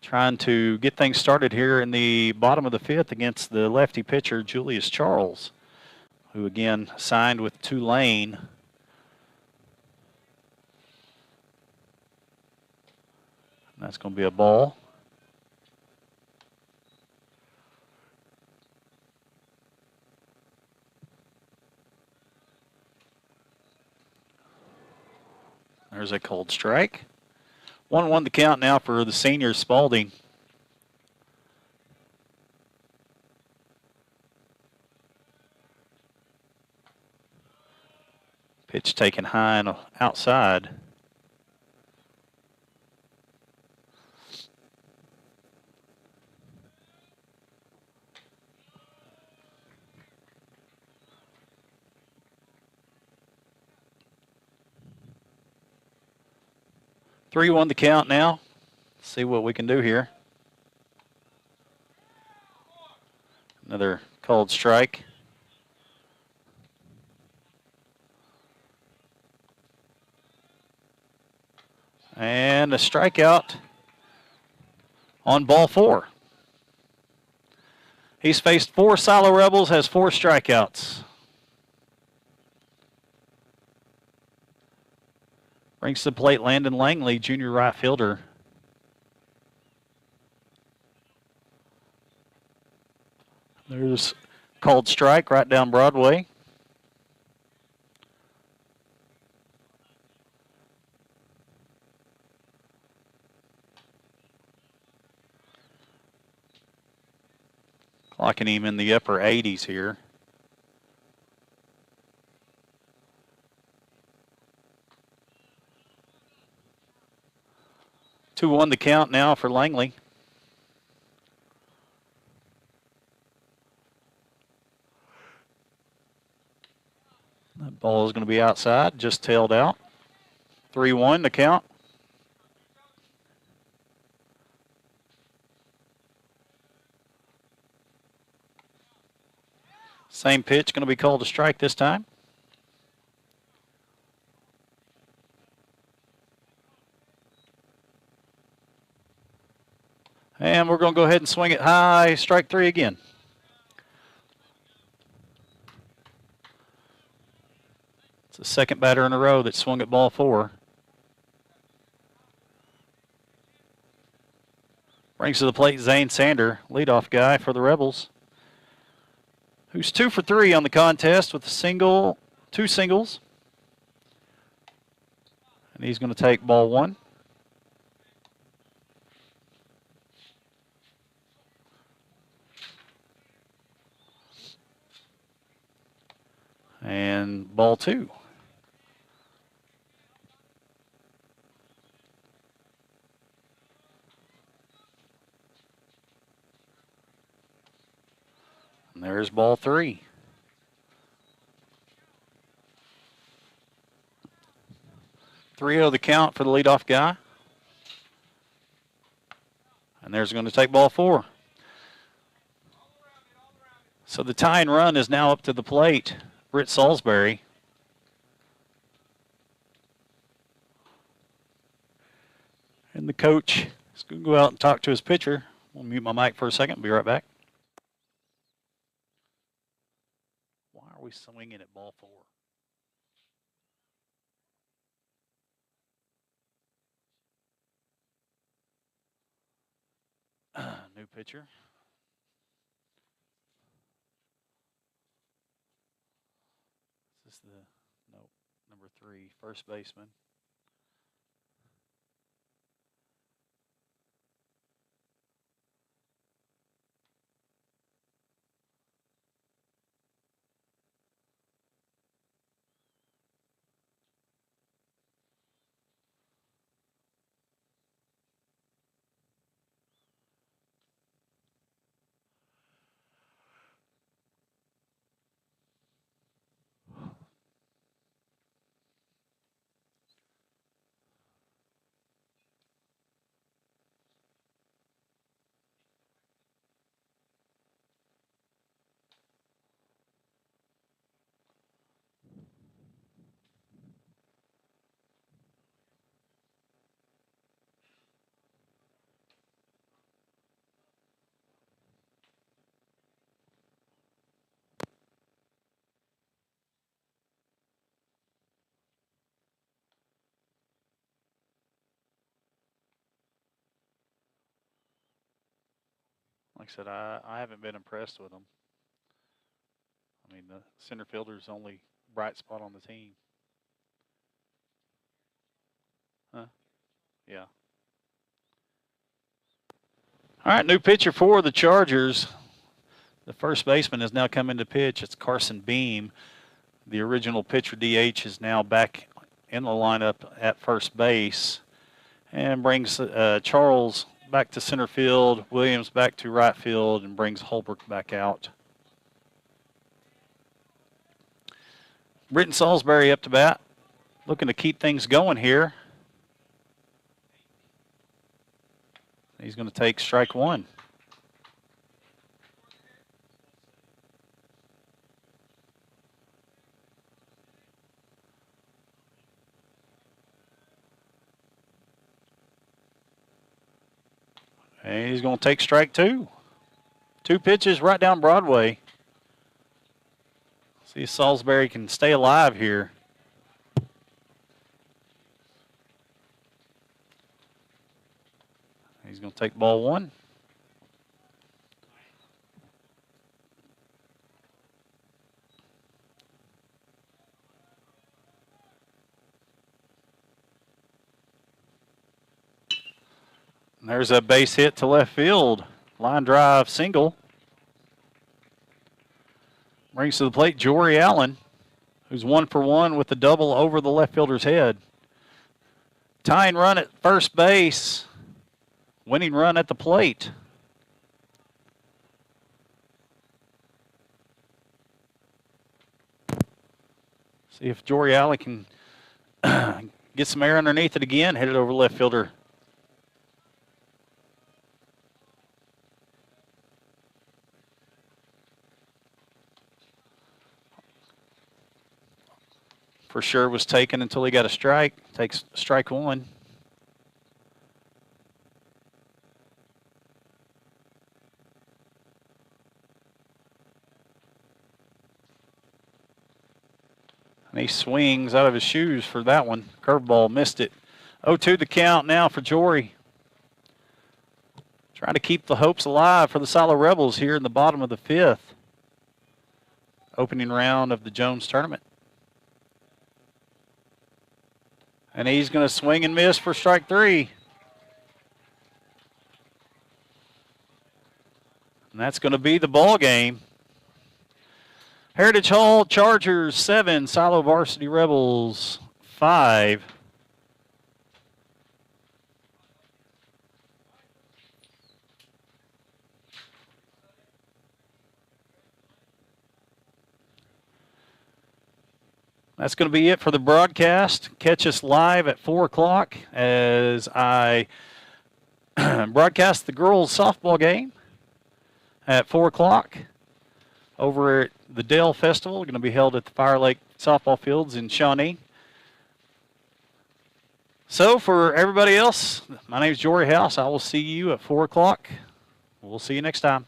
Trying to get things started here in the bottom of the 5th against the lefty pitcher, Julius Charles, who again signed with Tulane. That's going to be a ball. There's a cold strike. 1-1 the count now for the senior Spalding. Pitch taken high and outside. Three one the count now. See what we can do here. Another cold strike. And a strikeout on ball 4. He's faced 4 Silo Rebels, has 4 strikeouts. Brings to the plate Landon Langley, junior right fielder. There's called strike right down Broadway. Clocking him in the upper 80s here. Two one the count now for Langley. That ball is going to be outside, just tailed out. 3-1 the count. Same pitch, going to be called a strike this time. And we're going to go ahead and swing it high, strike 3 again. It's the second batter in a row that swung at ball 4. Brings to the plate Zane Sander, leadoff guy for the Rebels, who's 2 for 3 on the contest with a 2 singles. And he's going to take ball 1. And ball 2. And there's ball 3. Three oh the count for the leadoff guy. And there's going to take ball 4. So the tying run is now up to the plate. Britt Salisbury. And the coach is going to go out and talk to his pitcher. I'll mute my mic for a second. Be right back. Why are we swinging at ball 4? New pitcher. This is number 3, first baseman. like I said, I haven't been impressed with him. I mean, the center fielder's only bright spot on the team. Huh? Yeah. All right, new pitcher for the Chargers. The first baseman has now come into pitch. It's Carson Beam. The original pitcher DH is now back in the lineup at first base and brings Charles back to center field, Williams back to right field, and brings Holbrook back out. Britton Salisbury up to bat, looking to keep things going here. He's going to take strike one. And he's going to take strike two. 2 pitches right down Broadway. See if Salisbury can stay alive here. He's going to take ball one. And there's a base hit to left field. Line drive single. Brings to the plate Jory Allen, who's 1 for 1 with the double over the left fielder's head. Tying run at first base. Winning run at the plate. See if Jory Allen can get some air underneath it again. Hit it over left fielder. For sure was taken until he got a strike. Takes strike one. And he swings out of his shoes for that one. Curveball, missed it. 0-2 the count now for Jory. Trying to keep the hopes alive for the Silo Rebels here in the bottom of the 5th. Opening round of the Jones tournament. And he's going to swing and miss for strike 3. And that's going to be the ball game. Heritage Hall Chargers 7, Silo Varsity Rebels 5. That's going to be it for the broadcast. Catch us live at 4 o'clock as I broadcast the girls' softball game at 4 o'clock over at the Dale Festival. Going to be held at the Fire Lake softball fields in Shawnee. So for everybody else, my name is Jory House. I will see you at 4 o'clock. We'll see you next time.